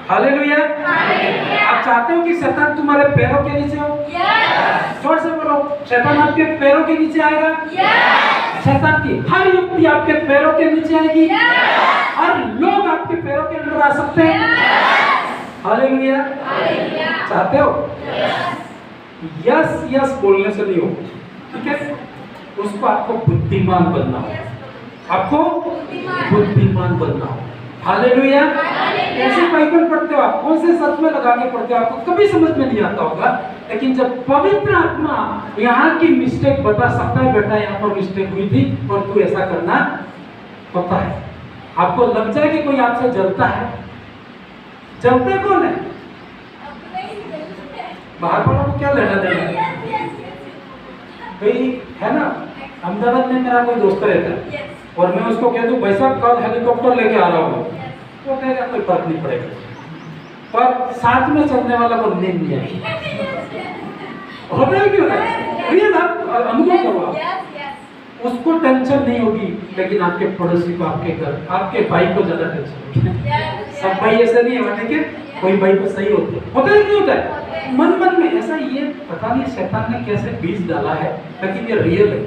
हालेलुया। आप चाहते हो कि शैतान तुम्हारे पैरों के नीचे हो? जोर से बोलो, शैतान आपके पैरों के नीचे आएगा? शैतान की हर युक्ति आपके पैरों के नीचे आएगी, और लोग आपके पैरों के अंदर आ सकते हैं। हालेलुया। चाहते हो? यस यस बोलने से नहीं होगा, ठीक है? उसको आपको बुद्धिमान बनना हो, आपको बुद्धिमान बनना हो। हालेलुया। कैसे बाइबल पढ़ते हो आप? कौन से सच में लगा के पढ़ते हो? आपको कभी समझ में नहीं आता होगा, लेकिन जब पवित्र आत्मा यहाँ की मिस्टेक बता सकता है, बेटा यहाँ पर मिस्टेक हुई थी और तू ऐसा करना पता है। आपको लग जाए कि कोई आपसे जलता है, जलते कौन है? बाहर वालों को क्या लेना देना भाई, है ना? अहमदाबाद में मेरा कोई दोस्त रहता है, और मैं उसको कह दूं भाई साहब कल हेलीकॉप्टर लेके आ रहा हूँ, तो कहेगा कोई फर्क नहीं पड़ेगा, पर साथ में चलने वाला को नींद नहीं आएगी। होता है क्यों? रियल आप अनुभव करो, आप उसको टेंशन नहीं होगी, लेकिन आपके पड़ोसी को, आपके घर, आपके भाई को ज्यादा टेंशन होगी। सब भाई ऐसे नहीं है, ठीक है? कोई भाई तो सही होते हैं, होता है क्यों? होता है मन मन में ऐसा, ये पता नहीं शैतान ने कैसे बीज डाला है, लेकिन ये रियल है।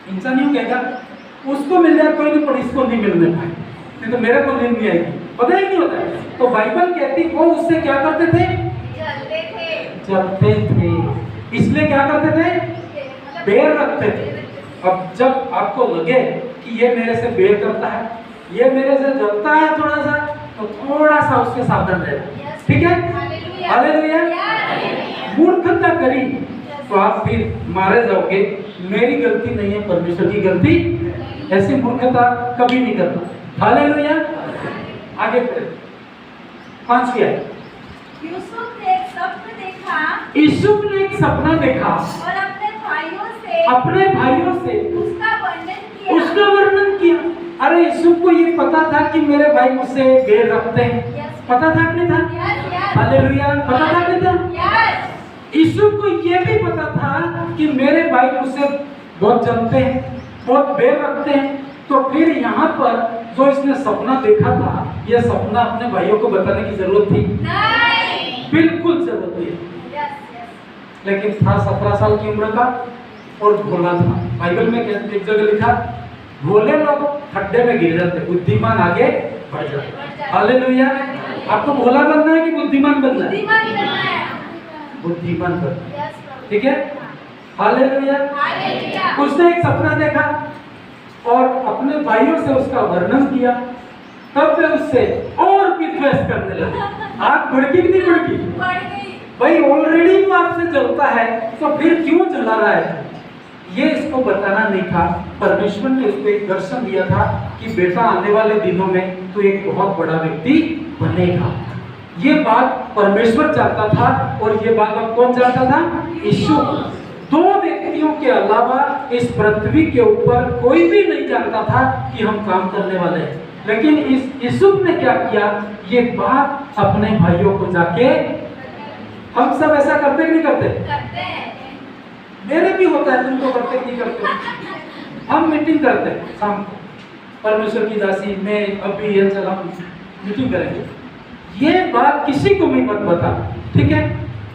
इंसान यूं कहेगा उसको मिल जाए कोई नहीं, पर इसको नहीं मिलने पाए, नहीं तो मेरे को नींद नहीं आएगी। पता है नहीं होता है? तो बाइबल कहती वो उससे क्या करते थे? जलते थे। इसलिए क्या करते थे? बैर रखते थे। अब जब आपको लगे कि ये मेरे से बैर करता है, ये मेरे से जलता है थोड़ा सा, तो थोड़ा सा उससे सावधान रहना, ठीक है? हालेलुया। मूर्खता करी तो आप फिर मारे जाओगे। मेरी गलती नहीं है, परमेश्वर की गलती। ऐसी मूर्खता कभी नहीं करना। हालेलुया। आगे पढ़े। 5 यूसुफ ने एक स्वप्न देखा यूसुफ ने एक सपना देखा और अपने भाइयों से उसका वर्णन किया। अरे यूसुफ को ये पता था कि मेरे भाई मुझसे बैर रखते हैं। पता था कि नहीं था? हालेलुया। पता था कि नहीं था? यूसुफ को ये भी पता था कि मेरे भाई मुझसे बहुत जलते हैं, बहुत बैर रखते हैं। तो फिर यहाँ पर जो इसने सपना देखा था, यह सपना अपने भाइयों को बताने की जरूरत थी? नहीं। बिल्कुल जरूरत नहीं। लेकिन था 17 साल की उम्र का और भोला था। बाइबल में एक जगह लिखा, भोले लोग खड्डे में गिर जाते, बुद्धिमान आगे बढ़ जाते। हालेलुया। आपको भोला बनना है कि बुद्धिमान बनना है? बुद्धिमान बनना है, ठीक है? हालेलुया। उसने एक सपना देखा और अपने भाइयों से उसका वर्णन किया। तब वे उससे और भी द्वेष करने लगे। आग भड़की कि नहीं भड़की? भाई ऑलरेडी वो आपसे जलता है, तो फिर क्यों जला रहा है? ये इसको बताना नहीं था। परमेश्वर ने उसको एक दर्शन दिया था कि बेटा आने वाले दिनों में तू एक बहुत बड़ा व्यक्ति बनेगा। ये बात परमेश्वर चाहता था और ये बात अब कौन चाहता था? यीशु। 2 व्यक्तियों के अलावा इस पृथ्वी के ऊपर कोई भी नहीं जानता था कि हम काम करने वाले हैं। लेकिन इस यूसुफ ने क्या किया? ये बात अपने भाइयों को जाके, हम सब ऐसा करते कि नहीं करते? मेरे भी होता है, तुम तो करते नहीं करते? हम मीटिंग करते हैं शाम को, परमेश्वर की दासी मैं अभी ये चल हम मीटिंग करेंगे। ये बात किसी को भी मत बता, ठीक है?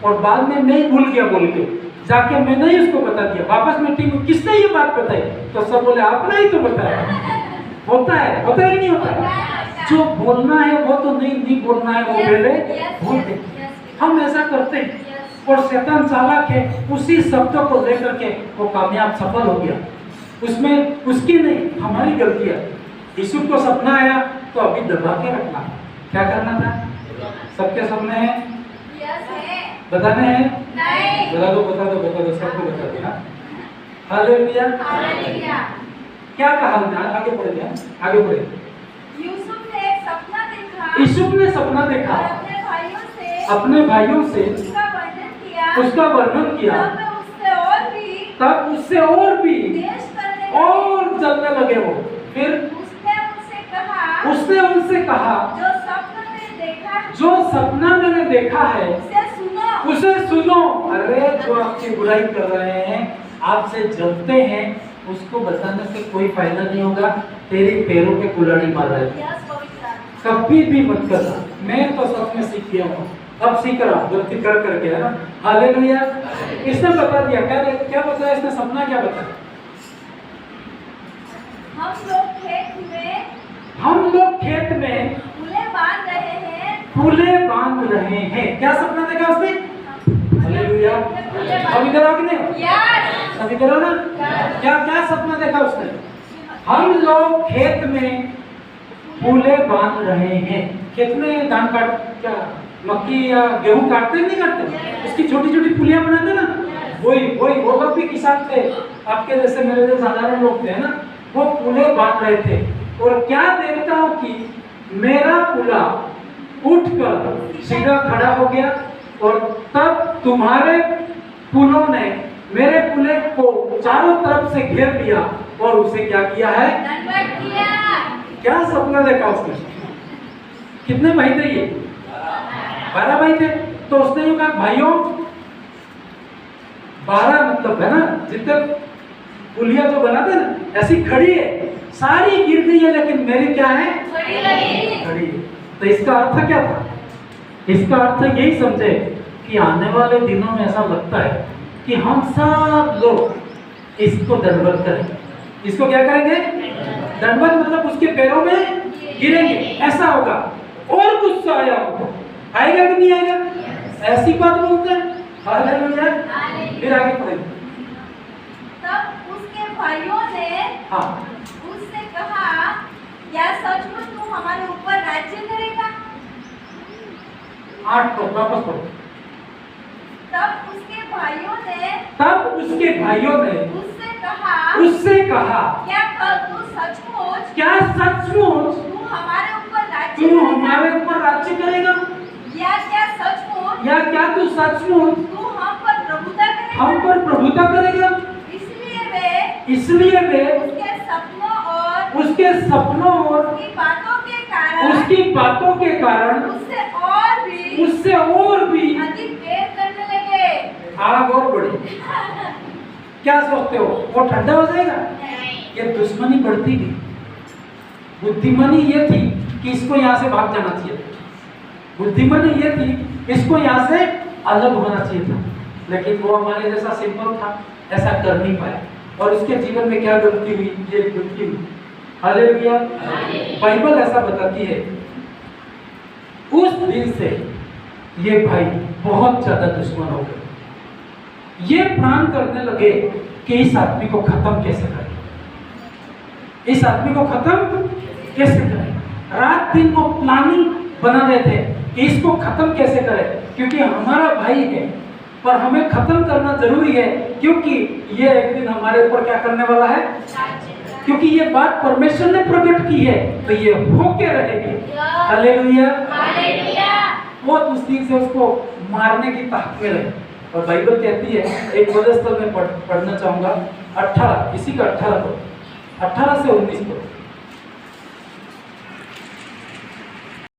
और बाद में नहीं भूल गया बोल के जाके मैंने ही उसको बता दिया। वापस मीटिंग में किसने ये बात बताई? तो सब बोले आपने ही तो बताया। होता है कि नहीं होता है? जो बोलना है वो तो नहीं बोलना है, वो पहले बोल दे। हम ऐसा करते हैं और शैतान चालाक है, उसी शब्दों को लेकर के वो कामयाब सफल हो गया। उसमें उसकी नहीं, हमारी गलती है। यूसुफ को सपना आया तो अभी दबा के रखना, क्या करना था? सबके सपने हैं, बताने हैं? बता दो सबको बता दिया। हालेलुया। क्या कहा हमने? आगे बढ़े। यूसुफ ने एक सपना देखा यूसुफ ने सपना देखा, अपने भाइयों से उसका वर्णन किया। तब उससे और भी और जलने लगे वो। फिर उसने उनसे कहा जो सपना मैंने देखा है उसे सुनो। अरे जो आपकी बुराई कर रहे हैं, आपसे जलते हैं, उसको बताने से कोई फायदा नहीं होगा। तेरी पैरों पे कुल्हाड़ी मार रहे हैं, कभी भी मत करना। मैं तो सच में सीख गया हूँ, अब सीख रहा हूँ, गलती कर करके, है ना? हालेलुया। इसने बता दिया, क्या बताया इसने? सपना क्या बताया? हम लोग खेत में फूले बांध रहे हैं। क्या सपना देखा उसने? हालेलुया। अब इधर आओ कि नहीं? सब इधर हो ना? क्या सपना देखा उसने? हम लोग खेत में फूले बांध रहे हैं। खेत में धान काट, क्या मक्की या गेहूं काटते नहीं काटते? उसकी छोटी छोटी पुलियां बनाते ना, वही वो लोग भी किसान थे, आपके जैसे मेरे जैसे साधारण लोग थे ना। वो पुले बांध रहे थे और क्या देखता हूं कि मेरा पुला उठकर सीधा खड़ा हो गया और तब तुम्हारे पुलों ने मेरे पुले को चारों तरफ से घेर लिया और उसे क्या किया है? क्या सपना देखा उसने? कितने भाई थे ये? 12 भाई थे। तो उसने ये कहा भाइयों, 12 मतलब है ना, जितने पुलिया जो बनाते ना, ऐसी खड़ी है, सारी गिर गई है लेकिन मेरी क्या है? खड़ी है। तो इसका अर्थ क्या था? इसका अर्थ यही समझे कि आने वाले दिनों में ऐसा लगता है कि हम सब लोग इसको दंडवत करेंगे। इसको क्या करेंगे? दंडवत मतलब उसके पैरों में गिरेंगे। ऐसा होगा और गुस्सा आएगा कि नहीं आएगा? ऐसी बात बोलते हैं। हालेलुया। फिर आगे पढ़ेंगे। भाइयों ने हाँ उससे कहा, क्या सचमुच तू हमारे ऊपर राज्य करेगा? 8 को वापस पढ़ो। तब उसके भाइयों ने उससे कहा, क्या तू सचमुच तू हमारे ऊपर राज्य करेगा? या क्या तू सचमुच तू हम पर प्रभुता करेगा? इसलिए वे उसके सपनों और उसकी बातों के कारण उससे और भी अधिक प्रेम करने लगे। आग और बढ़ी। क्या सोचते हो वो ठंडा हो जाएगा? ये दुश्मनी बढ़ती थी। बुद्धिमानी ये थी कि इसको यहाँ से भाग जाना चाहिए था। बुद्धिमानी ये थी इसको यहाँ से अलग होना चाहिए था, लेकिन वो हमारे जैसा सिंपल था, ऐसा कर नहीं पाया। और उसके जीवन में क्या गलती हुई? ये गलती हुई। हालेलुया। बाइबल ऐसा बताती है उस दिन से ये भाई बहुत ज्यादा दुश्मन हो गए। ये प्लान करने लगे कि इस आदमी को खत्म कैसे करें, इस आदमी को खत्म कैसे करें। रात दिन वो प्लानिंग बना रहे थे कि इसको खत्म कैसे करें, क्योंकि हमारा भाई है पर हमें खत्म करना जरूरी है, क्योंकि ये एक दिन हमारे ऊपर क्या करने वाला है। क्योंकि ये बात परमेश्वर ने प्रकट की है तो ये होके रहेगी। हालेलुया। वो उस दिन से उसको मारने की ताकत में रहे। और बाइबल कहती है, एक वचन में पढ़ना चाहूंगा 18, इसी का 18 से 19 पढ़ो।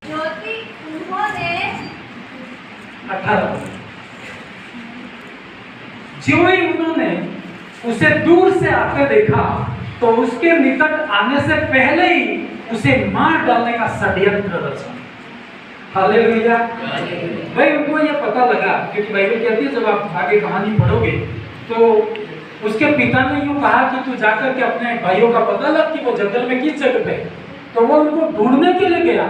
ज्योति उन्होंने 18 ज्यों ही उन्होंने उसे दूर से आते देखा तो उसके निकट आने से पहले ही उसे मार डालने का षड्यंत्र रचा। हालेलुया। भाई उनको ये पता लगा, क्योंकि बाइबल कहती है जब आप आगे कहानी पढ़ोगे तो उसके पिता ने यूं कहा कि तू जाकर के अपने भाइयों का पता लग कि वो जंगल में किस जगह पे। तो वो उनको ढूंढने के लिए गया,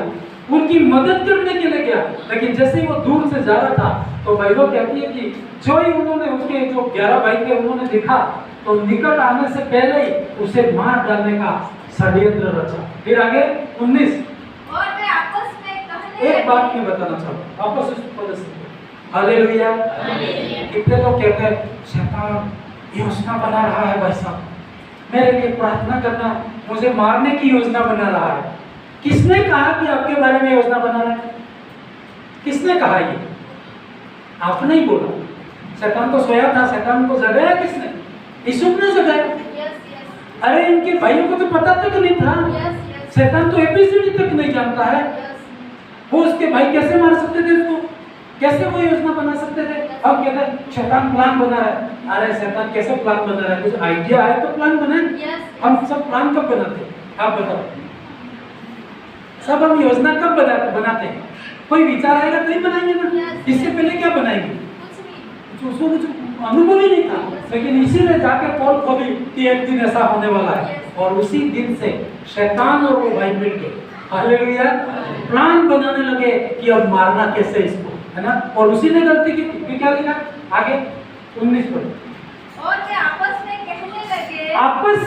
उनकी मदद करने के लिए गया, लेकिन जैसे ही वो दूर से जा रहा था तो बाइबल कहती है कि जो ही उन्होंने उसके जो 11 भाई थे उन्होंने देखा तो निकट आने से पहले ही उसे मार डालने का षड्यंत्र रचा। फिर आगे 19। और वे आपस में कहने एक बात मैं बताना चाहूँ आपस उस पद से। हालेलुया। कितने लोग कहते हैं शैतान योजना बना रहा है, भाई साहब मेरे लिए प्रार्थना करना, मुझे मारने की योजना बना रहा है। किसने कहा कि आपके बारे में योजना बना रहा है? किसने कहा? ये आपने ही बोला। शैतान को सोया था, शैतान को जगाया किसने? यीशु ने जगाया। अरे इनके भाइयों को तो पता तक नहीं था। शैतान तो एबीसीडी तक नहीं जानता है। वो उसके भाई कैसे मार सकते थे उसको? कैसे वो योजना बना सकते थे? अब कहते हैं शैतान प्लान बना रहा है। अरे शैतान कैसे प्लान बना रहा है? कुछ आइडिया है तो प्लान बनाए। हम सब प्लान कब बनाते हैं? आप बताओ। सब हम योजना कब बनाते हैं? कोई विचार आएगा तो ही बनाएंगे ना। इससे पहले क्या बनाएंगे? उसको कुछ अनुभव ही नहीं था, लेकिन इसीलिए जाके पॉल को भी कि एक दिन ऐसा होने वाला है। और उसी दिन से शैतान और वो भाई मिलके हालेलुया प्लान बनाने लगे कि अब मारना कैसे इसको, है ना। और उसी ने गलती की। फिर क्या लिखा आगे 19 पर? और वे आपस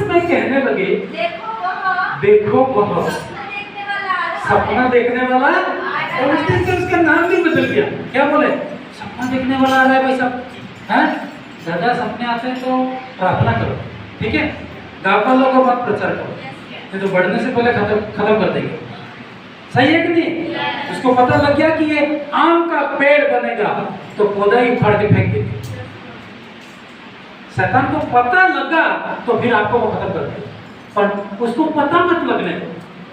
में कहने लगे, देखो वह सपना देखने वाला और उस दिन से उसका नाम भी बदल गया। क्या बोले? सपना देखने वाला आ रहा है भाई साहब। हैं? ज्यादा सपने आते हैं तो प्रार्थना करो, ठीक है। गाँव वालों को मत प्रचार करो, नहीं तो बढ़ने से पहले खत्म कर देंगे। सही है कि नहीं? उसको पता लग गया कि ये आम का पेड़ बनेगा तो पौधा ही उखाड़ के फेंक देंगे। शैतान को पता लगा तो फिर आपको वो खत्म कर देगा, पर उसको पता मत लगने दो।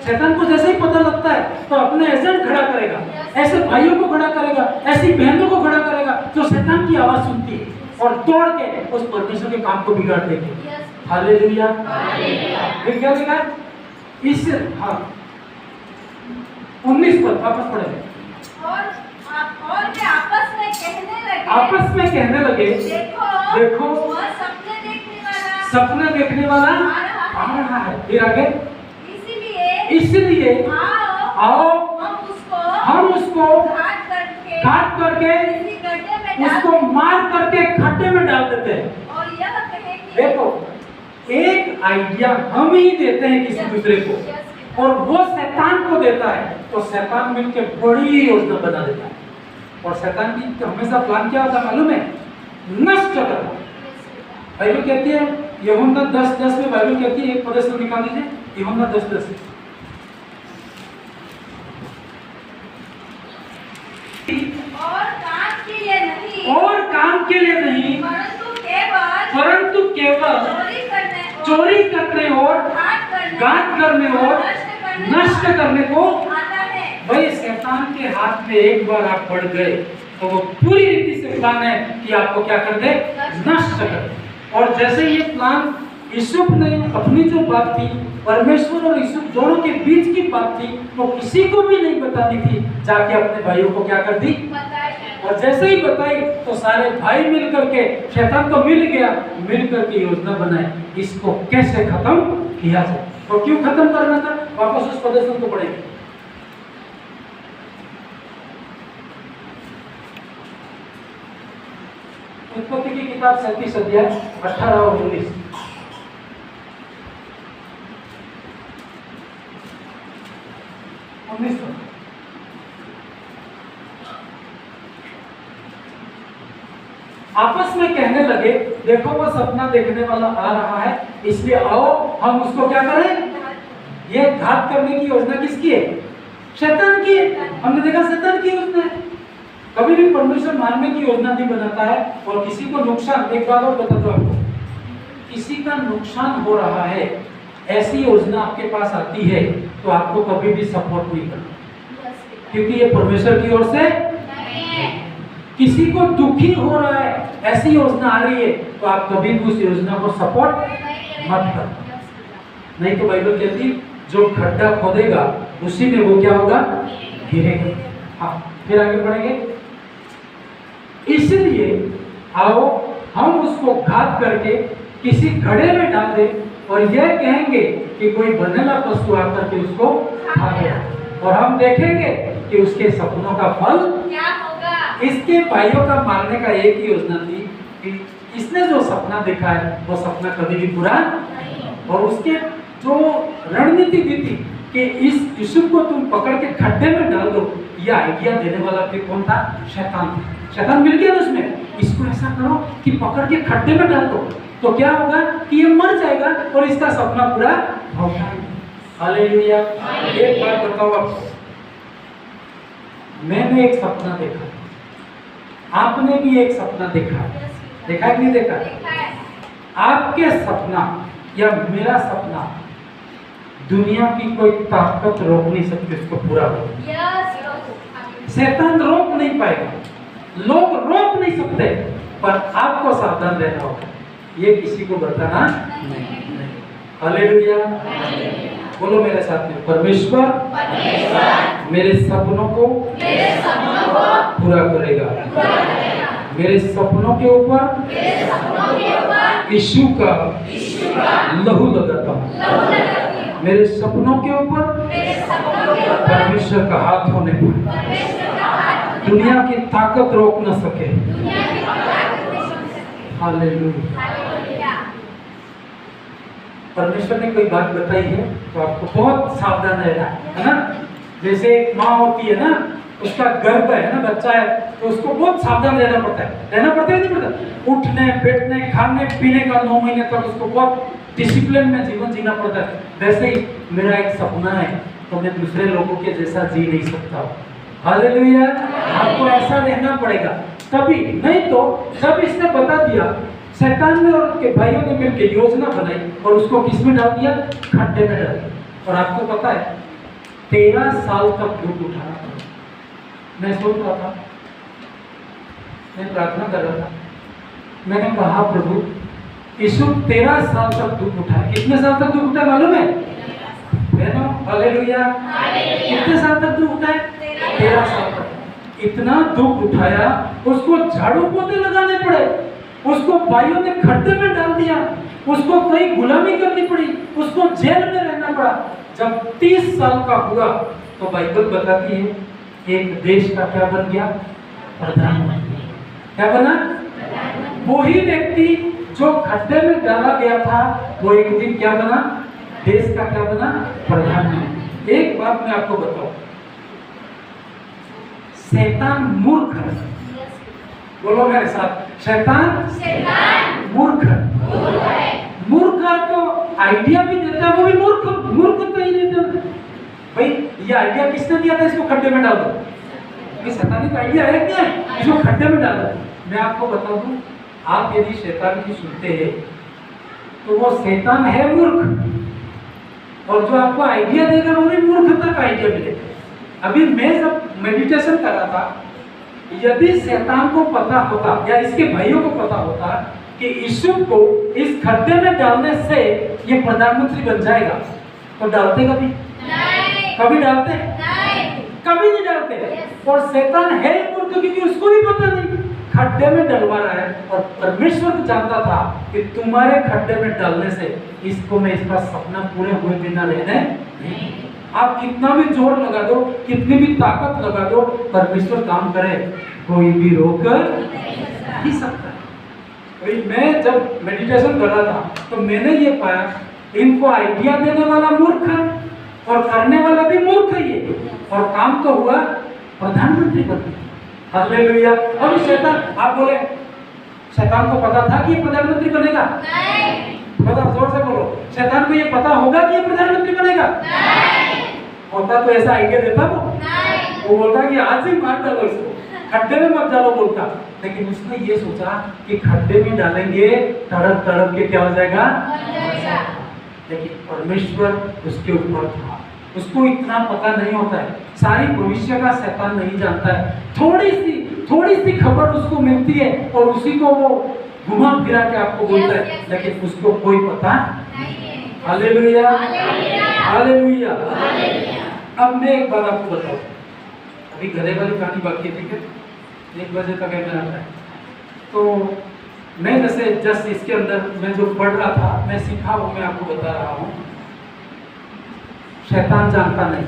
शैतान को जैसे ही पता लगता है तो अपने एजेंट खड़ा करेगा, ऐसे भाइयों को खड़ा करेगा, ऐसी बहनों को खड़ा करेगा जो शैतान की आवाज सुनती है और तोड़ के उस परमेश्वर के काम को बिगाड़ देंगे। हालेलुया। फिर क्या लिखा? इस 19 पर वापस पढ़ेंगे। और वे आपस में कहने लगे, देखो वह सपने देखने वाला आ रहा है। फिर आगे इसलिए आओ हम उसको काट करके उसको मार करके खड्डे में डाल देते हैं। और यह कहे कि देखो एक आइडिया हम ही देते हैं किसी दूसरे को और वो शैतान को देता है, तो शैतान मिलकर बड़ी योजना बना देता है। और शैतान की हमेशा प्लान क्या होता है मालूम है? नष्ट करना। बाइबल कहती है यूहन्ना 10:10 में, बाइबल कहती है, एक पद से निकाल दीजिए, यूहन्ना 10:10। और काम के लिए नहीं, और काम के लिए नहीं, परंतु केवल चोरी करने और घात करने और नष्ट करने को आता है। भाई शैतान के हाथ में एक बार आप पड़ गए तो वो पूरी रीति से प्लान है कि आपको क्या कर दे? नष्ट कर दे। और जैसे ये प्लान यूसुफ ने अपनी जो बात थी, परमेश्वर और यूसुफ दोनों के बीच की बात थी, वो किसी को भी नहीं बतानी थी, जाके अपने भाइयों को क्या कर दी? और जैसे ही बताई तो सारे भाई मिलकर के, शैतान तो मिल गया, मिलकर के योजना बनाई इसको कैसे खत्म किया जाए। तो क्यों खत्म करना था? वापस उस प्रदर्शन को पढ़ेंगे। उत्पत्ति की किताब 37 अध्याय 18 और 19। आपस में कहने लगे, देखो वो सपना देखने वाला आ रहा है, इसलिए आओ हम उसको क्या करें? ये घात करने की योजना किसकी है? शैतान की है। हमने देखा शैतान की योजना है। कभी भी परमेश्वर मारने की योजना नहीं बनाता है और किसी को नुकसान, एक बात और बता दो आपको, किसी का नुकसान हो रहा है, ऐसी योजना आपके पास आती है तो आपको कभी भी सपोर्ट नहीं करना, क्योंकि ये परमेश्वर की ओर से। किसी को दुखी हो रहा है, ऐसी योजना आ रही है तो आप कभी भी उस योजना को सपोर्ट मत करना। नहीं तो बाइबल कहती जो खड्डा खोदेगा उसी में वो क्या होगा? गिरेगा। हाँ, फिर आगे बढ़ेंगे। इसलिए आओ हम उसको घात करके किसी घड़े में डाल दे और यह कहेंगे कि कोई बनेला पशु आकर के उसको खा गया, और हम देखेंगे कि उसके सपनों का फल क्या होगा। इसके भाइयों का मारने का एक ही योजना थी कि इसने जो सपना देखा है वो सपना कभी भी पूरा, और उसके जो रणनीति दी थी कि इस यूसुफ को तुम पकड़ के खड्डे में डाल दो, ये आइडिया देने वाला फिर कौन था? शैतान था। शैतान मिल गया उसमें, इसको ऐसा करो कि पकड़ के खड्डे में डाल दो, तो क्या होगा कि ये मर जाएगा और इसका सपना पूरा होगा। हालेलुया। एक बात बताओ आपको, मैंने एक सपना देखा, आपने भी एक सपना देखा, देखा कि नहीं देखा? आपके सपना या मेरा सपना दुनिया की कोई ताकत रोक नहीं सकती उसको पूरा हो। शैतान रोक नहीं पाएगा, लोग रोक नहीं सकते, पर आपको सावधान रहना होगा, ये किसी को बताना नहीं। हालेलुया। बोलो मेरे साथ में, परमेश्वर मेरे सपनों को पूरा करेगा। मेरे सपनों के ऊपर यीशु का लहू लगाता हूँ। मेरे सपनों के ऊपर परमेश्वर का हाथ होने पर दुनिया की ताकत रोक न सके। हालेलुया। परमेश्वर ने कोई बात बताई है तो आपको बहुत सावधान रहना है ना। जैसे एक माँ होती है ना, उसका गर्भ है ना, बच्चा है, तो उसको बहुत सावधान रहना पड़ता है। रहना पड़ता है नहीं पड़ता? उठने बैठने खाने पीने का 9 महीने तक उसको बहुत डिसिप्लिन में जीवन जीना पड़ता है। वैसे ही मेरा एक सपना है, तो मैं दूसरे लोगों के जैसा जी नहीं सकता। हालेलुया। आपको ऐसा रहना पड़ेगा, तभी नहीं तो जब इसने बता दिया, शैतान ने और उनके भाइयों ने मिलकर योजना बनाई और उसको किस में डाल दिया? खड्डे में डाल दिया। और आपको पता है 13 साल तक दुख उठाना पड़ा। मैं सोच रहा था, मैं प्रार्थना कर रहा था, मैंने कहा प्रभु यीशु 13 साल तक दुख उठाया। कितने साल तक दुख उठाया मालूम है बहनों? हालेलुया। कितने साल तक दुख उठाया? 13 साल तक। इतना दुख उठाया, उसको झाड़ू पोते लगाने पड़े, उसको भाइयों ने खड्डे में डाल दिया, उसको कई गुलामी करनी पड़ी, उसको जेल में रहना पड़ा। जब 30 साल का हुआ तो बाइबल बताती है एक देश का क्या बन गया? प्रधानमंत्री। क्या बना? वही व्यक्ति जो खड्डे में डाला गया था वो एक दिन क्या बना, देश का क्या बना, प्रधानमंत्री। एक बात मैं आपको बताऊं, शैतान मूर्ख है। बोलो मेरे साथ, शैतान मूर्ख है। मूर्ख तो आइडिया भी देता है, वो भी मूर्ख तो ही देता है। भाई ये आइडिया किसने दिया था, इसको खड्डे में डाल दो। ये शैतानी का आइडिया है क्या, इसको खड्डे में डाल दो। मैं आपको बता दूं, आप यदि शैतान की सुनते हैं तो वो शैतान है मूर्ख, और जो आपको आइडिया देगा वो भी मूर्खता का आइडिया मिलेगा। अभी मैं जब मेडिटेशन कर रहा था, यदि शैतान को पता होता या इसके भाइयों को पता होता कि यीशु को इस खड्डे में डालने से ये प्रधानमंत्री बन जाएगा, तो डालते कभी नहीं। कभी डालते नहीं, कभी नहीं डालते। और शैतान है मूर्ख, क्योंकि उसको भी पता नहीं खड्डे में डलवा रहा है, और परमेश्वर जानता था कि तुम्हारे खड्डे में डालने से इसको मैं इसका सपना पूरे हुए बिना रहने नहीं। आप कितना भी जोर लगा दो, कितनी भी ताकत लगा दो, परमेश्वर काम करे, कोई भी रोक नहीं सकता। मैं जब मेडिटेशन कर रहा था तो मैंने ये पाया, इनको आइडिया देने वाला मूर्ख है और करने वाला भी मूर्ख है ये, और काम तो हुआ प्रधानमंत्री बनने। हालेलुया। और शैतान, आप बोले शैतान को पता था कि ये प्रधानमंत्री बनेगा? नहीं। पता, जोर से बोलो, शैतान को ये पता होगा कि ये प्रधानमंत्री बनेगा? नहीं। होता तो ऐसा आइडिया देता वो? नहीं। वो बोलता कि आज ही मार डालो इसको, खड्डे में मत डालो बोलता। लेकिन उसने ये सोचा कि खड्डे में डालेंगे तड़प तड़प के क्या हो जाएगा। लेकिन परमेश्वर उसके ऊपर था, उसको इतना पता नहीं होता है, सारी भविष्य का शैतान नहीं जानता है। थोड़ी सी खबर उसको मिलती है और उसी को वो घुमा फिरा के आपको बोलता है, लेकिन उसको कोई पता नहीं। Hallelujah, hallelujah. अब मैं एक बात आपको बताऊं, अभी गधे वाली कहानी बाकी है, ठीक है, 1 बजे तक है मेरा टाइम। तो मैं जैसे जस्ट इसके अंदर मैं जो पढ़ रहा था, मैं सीखा वो मैं आपको बता रहा हूँ। शैतान जानता नहीं,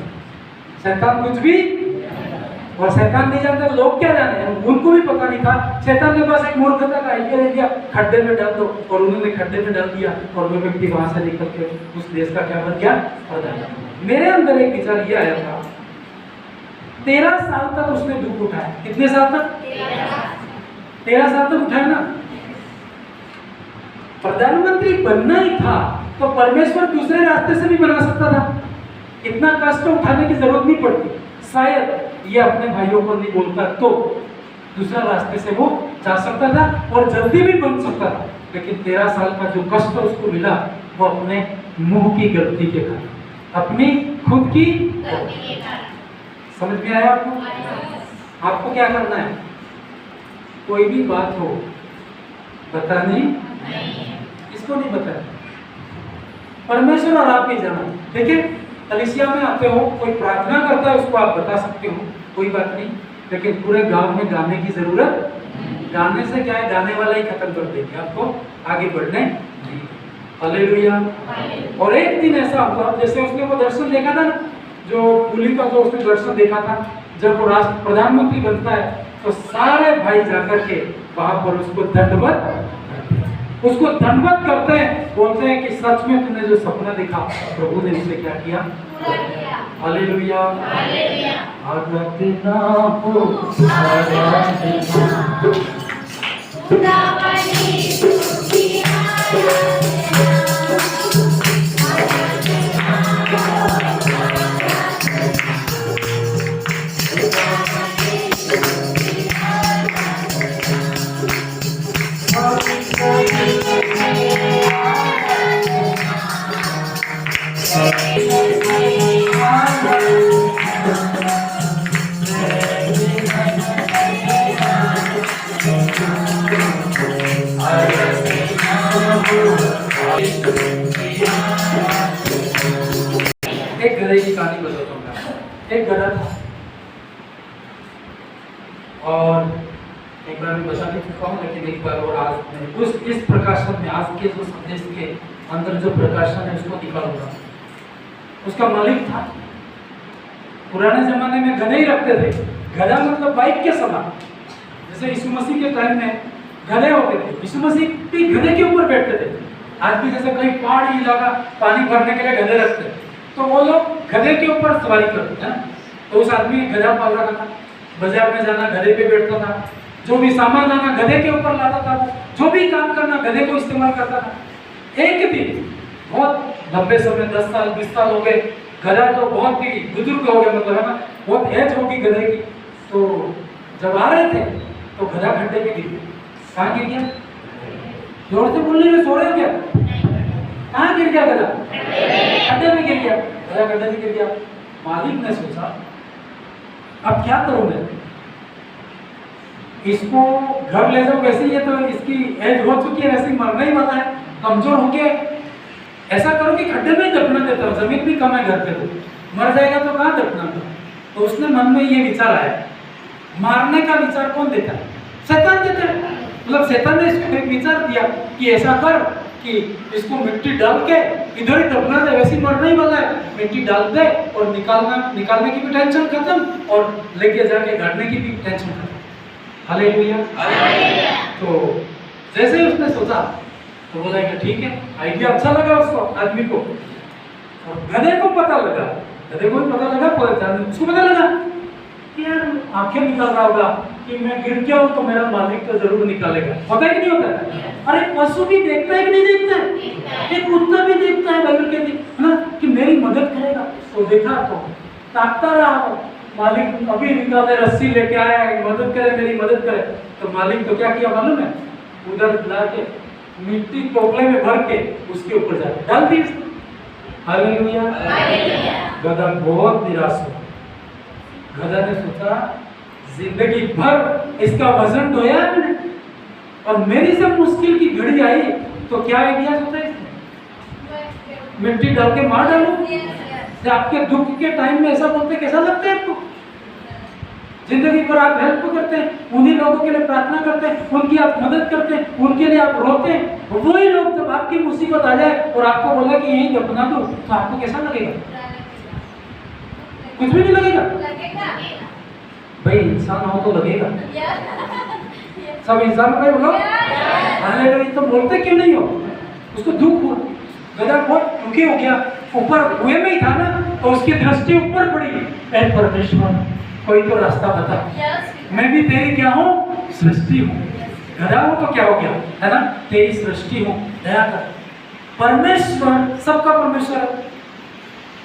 शैतान कुछ भी, और शैतान नहीं जानता, लोग क्या जाने, उनको भी पता नहीं था। शैतान ने बस एक मूर्खता का आइडिया दे दिया, खड्डे में डाल दो, और उन्होंने खड्डे में डाल दिया, और वो व्यक्ति वहां से निकल के उस देश का क्या बन गया, प्रधानमंत्री। मेरे अंदर एक विचार ये आया था, 13 साल तक उसने दुख उठाया। कितने साल तक? 13 साल तक उठाया ना। प्रधानमंत्री बनना ही था तो परमेश्वर दूसरे रास्ते से भी बना सकता था, इतना कष्ट उठाने की जरूरत नहीं पड़ती। शायद ये अपने भाइयों को नहीं बोलता तो दूसरा रास्ते से वो जा सकता था और जल्दी भी बन सकता था। लेकिन 13 साल का जो कष्ट उसको मिला वो अपने मुंह की गलती के कारण, अपनी खुद की गलती के कारण। समझ में आया आपको? आपको क्या करना है, कोई भी बात हो बतानी नहीं, इसको नहीं बताना, परमेश्वर और आप ही जानो। ठीक है, कलीसिया में आते हो, कोई प्रार्थना करता है उसको आप बता सकते हो, कोई बात नहीं, लेकिन पूरे गांव में गाने की जरूरत, गाने से क्या है, गाने वाला ही खत्म कर देंगे, आपको आगे बढ़ने नहीं। हालेलुया। और एक दिन ऐसा हुआ, जैसे उसने वो दर्शन देखा था ना, जो पुली का जो उसने दर्शन देखा था, जब वो राष्ट्र प्रधानमंत्री बनता है तो सारे भाई जाकर के वहां पर उसको दंडवत करते हैं, बोलते हैं कि सच में तूने जो सपना देखा प्रभु ने उसे क्या किया, हालेलुया। एक गधे की कहानी बताता हूँ मैं। एक गधा था और एक बार मैं बता नहीं चुका हूँ, लेकिन एक बार और आज उस इस प्रकाशन में, आज के जो संदेश के अंदर जो प्रकाशन है उसको निकालूंगा। उसका मालिक था, पुराने जमाने में गधे ही रखते थे। गधा मतलब बाइक के समान, जैसे यीशु मसीह के टाइम में गधे होते थे, यीशु मसीह भी गधे के ऊपर बैठते थे। आज भी जैसे कहीं पहाड़ी इलाका पानी भरने के लिए गधे रखते हैं, तो वो लोग गधे के ऊपर सवारी करते हैं। तो उस आदमी गधा पाल रखा था, बाजार में जाना गधे पे बैठता था, जो भी सामान लाना गधे के ऊपर लाता था, जो भी काम करना गधे को इस्तेमाल करता था। एक दिन बहुत लंबे समय 10 साल 20 साल हो गए, गधा तो बहुत ही बुजुर्ग हो गया, मतलब है ना, बहुत एज होगी गधे की। तो जब आ रहे थे तो गधा खड्डे में गिर गया। कहाँ गिर गया? जोर से बोलने में सो रहे हो क्या? कहाँ गिर गया गधा? खड्डे में गिर गया। गधा खड्डे में गिर गया। मालिक ने सोचा अब क्या करूं मैं, इसको घर ले जाओ, वैसे ये तो इसकी एज हो चुकी है, वैसे ही मरना ही वाला है, कमजोर हो गया। ऐसा करो कि खड्डे में ही दफना देता हूं, जमीन भी कम है घर पे, तो मर जाएगा तो कहाँ दफना दो। तो उसने मन में ये विचार आया। मारने का विचार कौन देता है? शैतान देता है। मतलब शैतान ने इसको एक विचार दिया कि ऐसा कर कि इसको मिट्टी डाल के इधर ही दफना दे, वैसे ही मरना ही वाला है, मिट्टी डाल दे और निकालने की भी टेंशन खत्म और लेके जाके गाड़ने की भी टेंशन खत्म। हालेलुया। तो जैसे ही उसने सोचा तो बोला कि ठीक है, आइडिया अच्छा लगा उसको, आदमी को। और गधे को पता लगा, गधे को भी पता लगा, उसको पता लगा कि यार आंखें निकाल रहा होगा कि मैं गिर गया हूं तो मेरा मालिक तो जरूर निकालेगा। होता है कि नहीं होता? अरे पशु भी देखता है कि नहीं देखता है? एक कुत्ता भी देखता है, बाइबल कहती है ना कि मेरी मदद करेगा। तो देखा तो ताकता रहा, मालिक अभी निकाले, रस्सी लेके आया, मदद करे, मेरी मदद करे। तो मालिक तो क्या किया मालूम है? उधर ला के मिट्टी टोकले में भर के उसके ऊपर जाके डाल दी। हालेलुया। गधा बहुत निराश हुआ। गधा ने सोचा जिंदगी भर इसका वजन ढोया मैंने, और मेरी जब मुश्किल की घड़ी आई तो क्या आइडिया सोचा इसने? मिट्टी डाल के मार डालूं। जब आपके दुख के टाइम में ऐसा बोलते कैसा लगता है आपको? जिंदगी भर आप हेल्प करते हैं, उन्हीं लोगों के लिए प्रार्थना करते हैं, उनकी आप मदद करते हैं, उनके लिए आप रोते हैं। वही लोग जब आपकी मुसीबत आ जाए और आपको बोला कि यहीं दफना दो, तो आपको कैसा लगेगा? कुछ भी नहीं लगेगा भाई, इंसान हो तो लगेगा। सब इंसान भाई बोलो हालेलुया। तो बोलते क्यों नहीं हो? उसको दुख हुआ, गधा बहुत दुखी हो गया। ऊपर कुएं में ही था ना, तो उसकी दृष्टि ऊपर पड़ी। ऐ परमेश्वर, कोई तो रास्ता बता, मैं भी तेरी क्या हूँ? सृष्टि हूँ। गधा हूँ तो क्या हो गया, है ना, तेरी सृष्टि हूँ, दया कर। परमेश्वर सबका परमेश्वर है।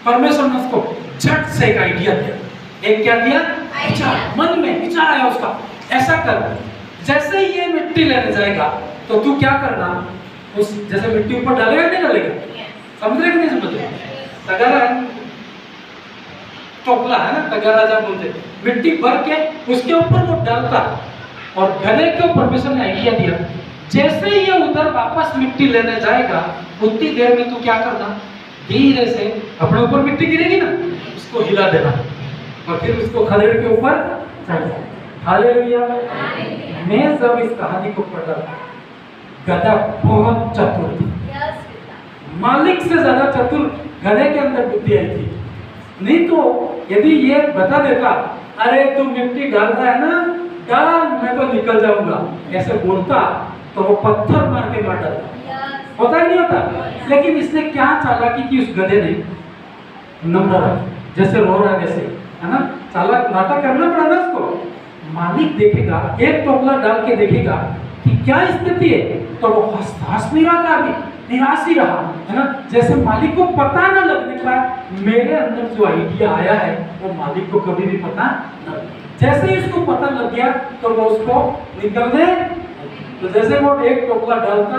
परमेश्वर ने उसको झट से एक आइडिया दिया। एक क्या दिया? विचार। मन में विचार आया उसका, ऐसा कर, जैसे ही ये मिट्टी लेने जाएगा तो तू क्या करना, उस जैसे मिट्टी ऊपर डालेगा नहीं डालेगा, समझ रहे कि नहीं समझ रहे? तगारा है, टोकला है ना, तगारा जब बोलते, मिट्टी भर के उसके ऊपर वो डालता। और गधे को परमेश्वर ने आइडिया दिया, जैसे ही ये उधर वापस मिट्टी लेने जाएगा उतनी देर में तू क्या करना, धीरे से अपने ऊपर मिट्टी गिरेगी ना, उसको हिला देना और फिर उसको खदेड़ के ऊपर चढ़ जाए। हालेलुया। मैं जब इस कहानी को पढ़ रहा था, गधा बहुत चतुर था, मालिक से ज्यादा चतुर गधे के अंदर बुद्धि आई थी। नहीं तो यदि ये बता देता, अरे तू मिट्टी डाल रहा है ना, डाल, मैं तो निकल जाऊंगा, ऐसे बोलता तो वो पत्थर मार के मार डालता। होता ही नहीं होता। लेकिन इसने क्या चालाकी की उस गधे ने, नम्र रहा, जैसे रो रहा है वैसे, है ना, चालाक नाटक करना पड़ा ना उसको। मालिक देखेगा, एक टोकला डाल के देखेगा कि क्या स्थिति है, तो वो हंस नहीं रहा था, अभी निराश ही रहा, है ना, जैसे मालिक को पता ना लगने का मेरे अंदर जो आइडिया आया है वो मालिक को कभी भी पता न लगे। जैसे ही उसको पता लग गया तो वो उसको निकलने, तो जैसे वो एक टोकला डालता,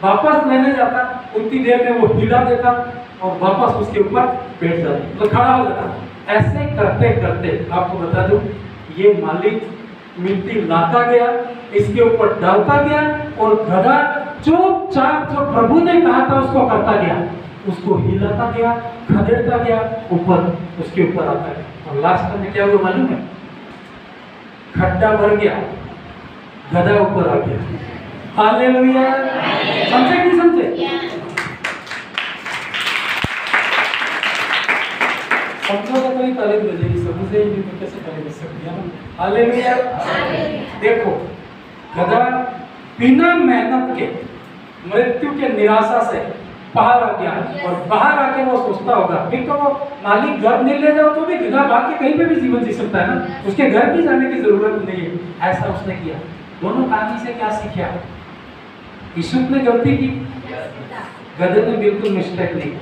वापस लेने जाता, उतनी देर में वो हिला देता और वापस उसके ऊपर बैठ जाता, तो खड़ा हो जाता। ऐसे करते करते आपको बता दूं, ये मालिक मिट्टी लाता गया, इसके ऊपर डालता गया और गधा चुपचाप जो प्रभु ने कहा था उसको करता गया, उसको हिलाता गया, खदेड़ता गया, ऊपर उसके ऊपर आता गया। और लास्ट में क्या हुआ मालूम है? खड्डा भर गया, गधा ऊपर आ गया। हालेलुया। समझे कि नहीं समझे? समझोगे तो ही ताली बजेगी, समझे ही नहीं तो कैसे ताली बज सकती है ना। हालेलुया। देखो, गधा बिना मेहनत के मृत्यु के निराशा से बाहर आ गया और बाहर आके वो सोचता होगा फिर तो वो मालिक घर नहीं ले जाओ तो भी बिना भाग के कहीं पे भी जीवन जी सकता है ना, उसके घर भी जाने की जरूरत नहीं है। ऐसा उसने किया। दोनों कहानी से क्या सीखा? यूसुफ ने गलती की, गधे ने बिल्कुल मिस्टेक नहीं,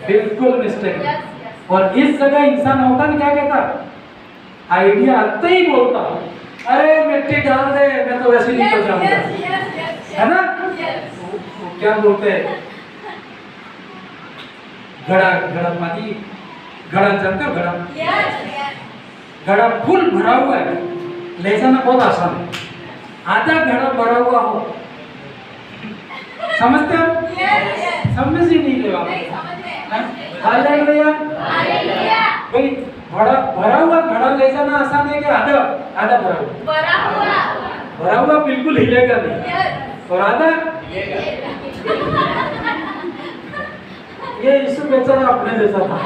बिल्कुल मिस्टेक नहीं। और इस जगह इंसान होता ना क्या कहता, आइडिया आते ही बोलता अरे मिट्टी डाल दे, मैं तो वैसे ही निकल जाऊंगा, है ना? वो क्या बोलते हैं, घड़ा घड़ा पानी, घड़ा जानते हो? घड़ा घड़ा फुल भरा हुआ है, ले जाना बहुत आसान है। आधा घड़ा भरा हुआ हो, समझते हो? समझ ही नहीं रहे हालेलुया। भाई भरा हुआ घड़ा ले जाना आसान है कि आधा आधा भरा हुआ बिल्कुल हिलेगा नहीं, और आधा ये यीशु बेचारा अपने जैसा था,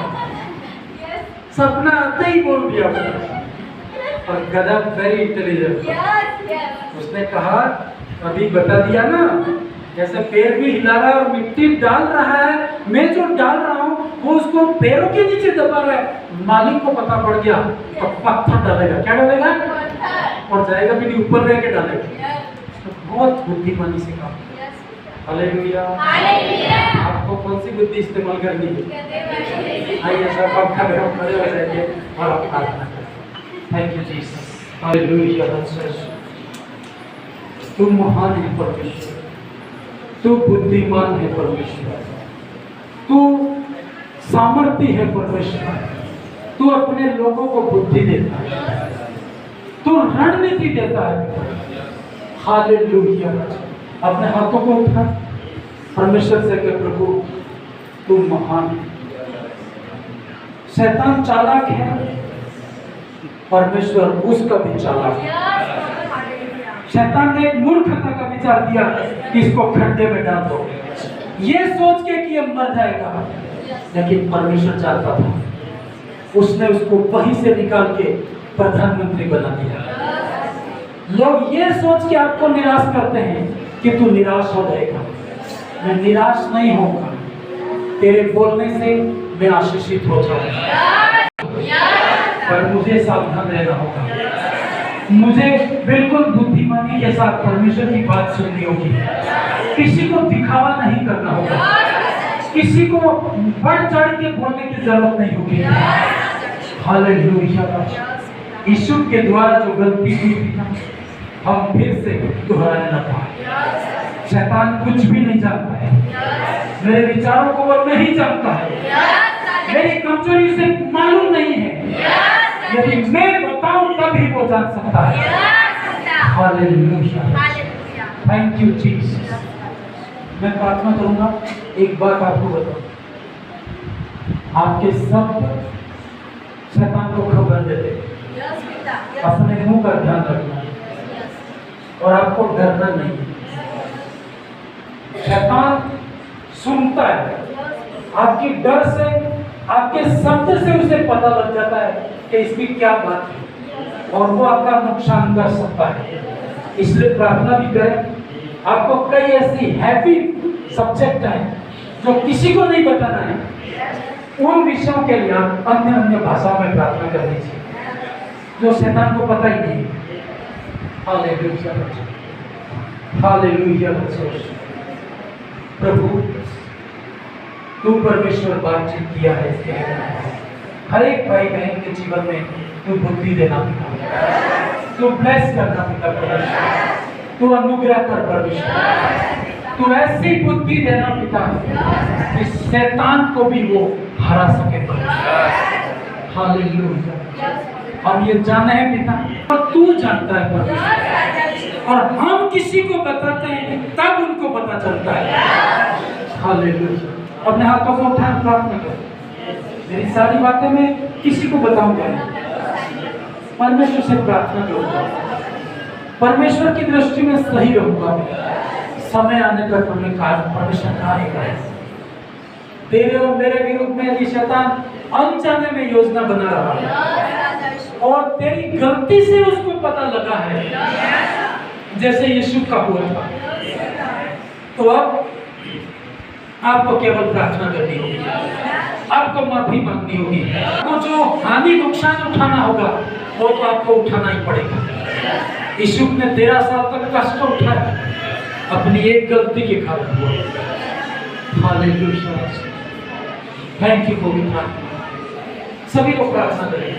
सपना आते ही बोल दिया उसने। और गधा वेरी इंटेलिजेंट, उसने कहा अभी बता दिया ना, जैसे पैर भी हिला रहा है और मिट्टी डाल रहा है, मैं जो डाल रहा हूँ वो उसको पैरों के नीचे दबा रहा है। मालिक को पता पड़ गया तो पत्थर डालेगा। क्या डालेगा? और जाएगा भी नहीं, ऊपर रह के डालेगा। तो बहुत बुद्धिमानी से काम। हालेलुया। आपको कौन सी बुद्धि इस्तेमाल करनी है? आइए सब आप खड़े हो जाइए और आप प्रार्थना करें। Thank you Jesus. हालेलुया। तू महान है परमेश्वर, तू बुद्धिमान है परमेश्वर, तू सामर्थ्य है परमेश्वर, तू अपने लोगों को बुद्धि देता है, तू रणनीति देता है। हालेलुया। अपने हाथों को उठा परमेश्वर से कह प्रभु तू महान है। शैतान चालाक है, परमेश्वर उसका भी चालाक है। शैतान ने एक मूर्खता का विचार दिया कि इसको खड्डे में डाल दो, ये सोच के कि ये मर जाएगा, लेकिन परमेश्वर चाहता था, उसने उसको वहीं से निकाल के प्रधानमंत्री बना दिया। लोग ये सोच के आपको निराश करते हैं कि तू निराश हो जाएगा। मैं निराश नहीं होगा, तेरे बोलने से मैं आशीषित हो जाऊंगा, पर मुझे सावधान रहना होगा। मुझे बिल्कुल बुद्धिमानी के साथ परमेश्वर की बात सुननी होगी। किसी को दिखावा नहीं करना होगा, किसी को बढ़ चढ़ के बोलने की जरूरत नहीं होगी। हालेलुया। यीशु के द्वारा जो गलती हुई थी ना, हम फिर से दोहराने ना पाए। शैतान कुछ भी नहीं जानता है, मेरे विचारों को वो नहीं जानता है, मेरी कमजोरी से मालूम नहीं है, यदि मैं बताऊं तभी वो जान सकता है। हालेलुया। Thank you Jesus. मैं प्रार्थना करूंगा, एक बात आपको बताऊं, आपके सब शैतान को खबर देते, अपने मुंह का ध्यान रखना और आपको डरना नहीं। शैतान सुनता है, आपकी डर से, आपके शब्द से उसे पता लग जाता है कि इसकी क्या बात है, और वो आपका नुकसान कर सकता है। इसलिए प्रार्थना भी करें। आपको कई ऐसी हैवी सब्जेक्ट हैं जो किसी को नहीं बताना है, उन विषयों के लिए आप अन्य अन्य भाषाओं में प्रार्थना कर दीजिए जो शैतान को पता ही नहीं। हालेलुया। हालेलुया। प्रभु तू परमेश्वर बातचीत किया है, हर एक भाई बहन के जीवन में तू बुद्धि देना पिता, तू ब्लेस करना पिता परमेश्वर, तू अनुग्रह कर परमेश्वर, तू ऐसी बुद्धि देना पिता कि शैतान को भी वो हरा सके परमेश्वर। हालेलुया। हम ये जाने हैं पिता, और तू जानता है परमेश्वर, और हम किसी को बताते हैं तब उनको पता चलता है। हालेलुया। अपने हाथों को उठा प्रार्थना करो। मेरी सारी बातें मैं किसी को बताऊंगा नहीं, परमेश्वर से प्रार्थना करूंगा, परमेश्वर की दृष्टि में सही रहूंगा। समय आने पर परमेश्वर कार्य करेगा। तेरे और मेरे विरुद्ध में यदि शैतान अनजाने में योजना बना रहा है और तेरी गलती से उसको पता लगा है, जैसे यीशु का हुआ था, तो अब आपको केवल प्रार्थना करनी होगी, आपको माफी मांगनी होगी। आपको जो हानि नुकसान उठाना होगा वो तो आपको उठाना ही पड़ेगा। यीशु ने 13 साल तक कष्ट उठाया अपनी एक गलती के कारण हुआ। हालेलुया, थैंक यू पवित्र आत्मा। सभी लोग प्रार्थना करें,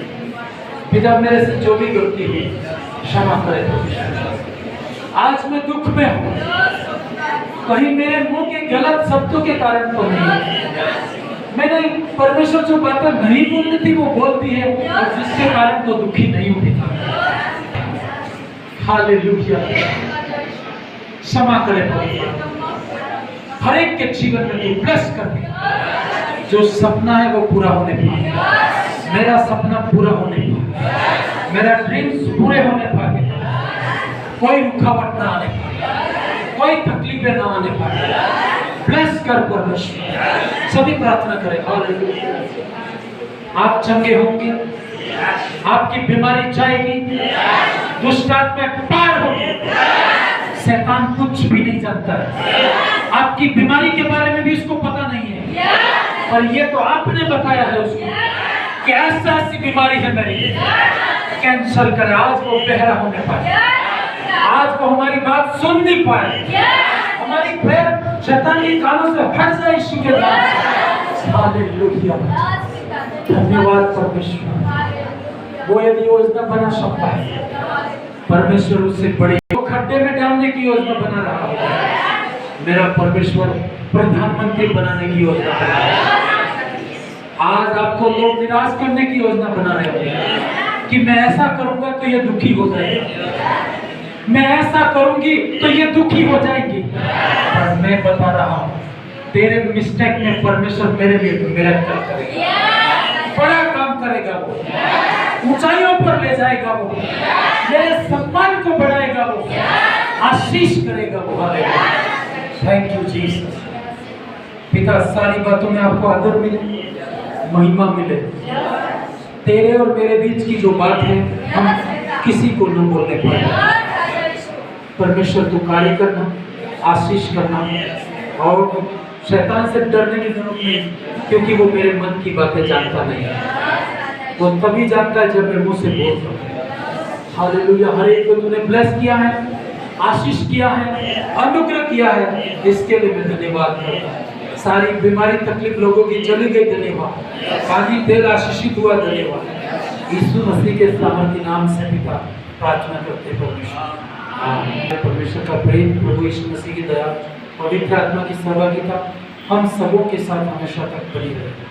पिता मेरे से जो भी गलती हुई क्षमा करे प्रभु। आज मैं दुख में हूँ, कहीं मेरे मुंह के गलत शब्दों के कारण तो नहीं, मैंने परमेश्वर जो बातें नहीं बोलनी थी वो बोल दी है और जिसके कारण तो दुखी नहीं हुई था। हालेलुया, क्षमा करे प्रभु। हर एक के जीवन में तू ब्लेस कर दे, जो सपना है वो पूरा होने पाए। मेरा सपना पूरा होने पाए, मेरा ड्रीम्स पूरे होने पाए, कोई रुकावट ना आने पाए, कोई तकलीफें ना आने पाए। ब्लेस कर परमेश्वर। सभी प्रार्थना करें। हालेलुया। आप चंगे होंगे, आपकी बीमारी जाएगी, दुष्ट आत्मा पार होगी। शैतान कुछ भी नहीं जानता है, आपकी बीमारी के बारे में भी उसको पता नहीं है, पर ये तो आपने बताया है उसको कि ऐसा ऐसी बीमारी है मेरी, कैंसर करे। आज वो बहरा होने पाए, आज वो हमारी बात सुन नहीं पाए, हमारी पैर शैतान के कानों से हट जाए यीशु के नाम। हालेलुया, धन्यवाद परमेश्वर। वो यदि योजना बना सकता है, परमेश्वर उससे बड़ी वो खड्डे में डालने की योजना बना रहा है, मेरा परमेश्वर प्रधानमंत्री बनाने की योजना बना रहा है। आज आपको लोग निराश करने की योजना बना रहे हैं कि मैं ऐसा करूंगा तो ये दुखी हो जाएगा, मैं ऐसा करूंगी तो ये दुखी हो जाएंगी। पर मैं बता रहा हूँ, तेरे मिस्टेक में परमेश्वर मेरे लिए मिरेकल करेगा, बड़ा काम करेगा, वो ऊंचाइयों पर ले जाएगा, वो मेरे सम्मान को बढ़ाएगा, वो आशीष करेगा वो। Thank you Jesus. पिता, सारी बातों में आपको आदर मिले, महिमा मिले। तेरे और मेरे बीच की जो बात है हम किसी को न बोलने पाए। परमेश्वर तू कार्य करना, आशीष करना, और शैतान से डरने की जरूरत नहीं, क्योंकि वो मेरे मन की बातें जानता नहीं है, वो तभी जानता है जब मैं मुंह से बोलता हूँ। हालेलुया। हर एक को तूने ब्लेस किया है, आशीष किया है, अनुग्रह किया है, इसके लिए मैं धन्यवाद करता हूँ। सारी बीमारी तकलीफ लोगों की चली गई, धन्यवाद। पानी तेल आशीषित हुआ, धन्यवाद। यीशु मसीह के सामर्थ्य नाम से पिता प्रार्थना करते परमेश्वर। परमेश्वर का प्रेम, प्रभु यीशु मसीह की दया, पवित्र आत्मा की सहभागिता हम सबों के साथ हमेशा तक बनी रहे।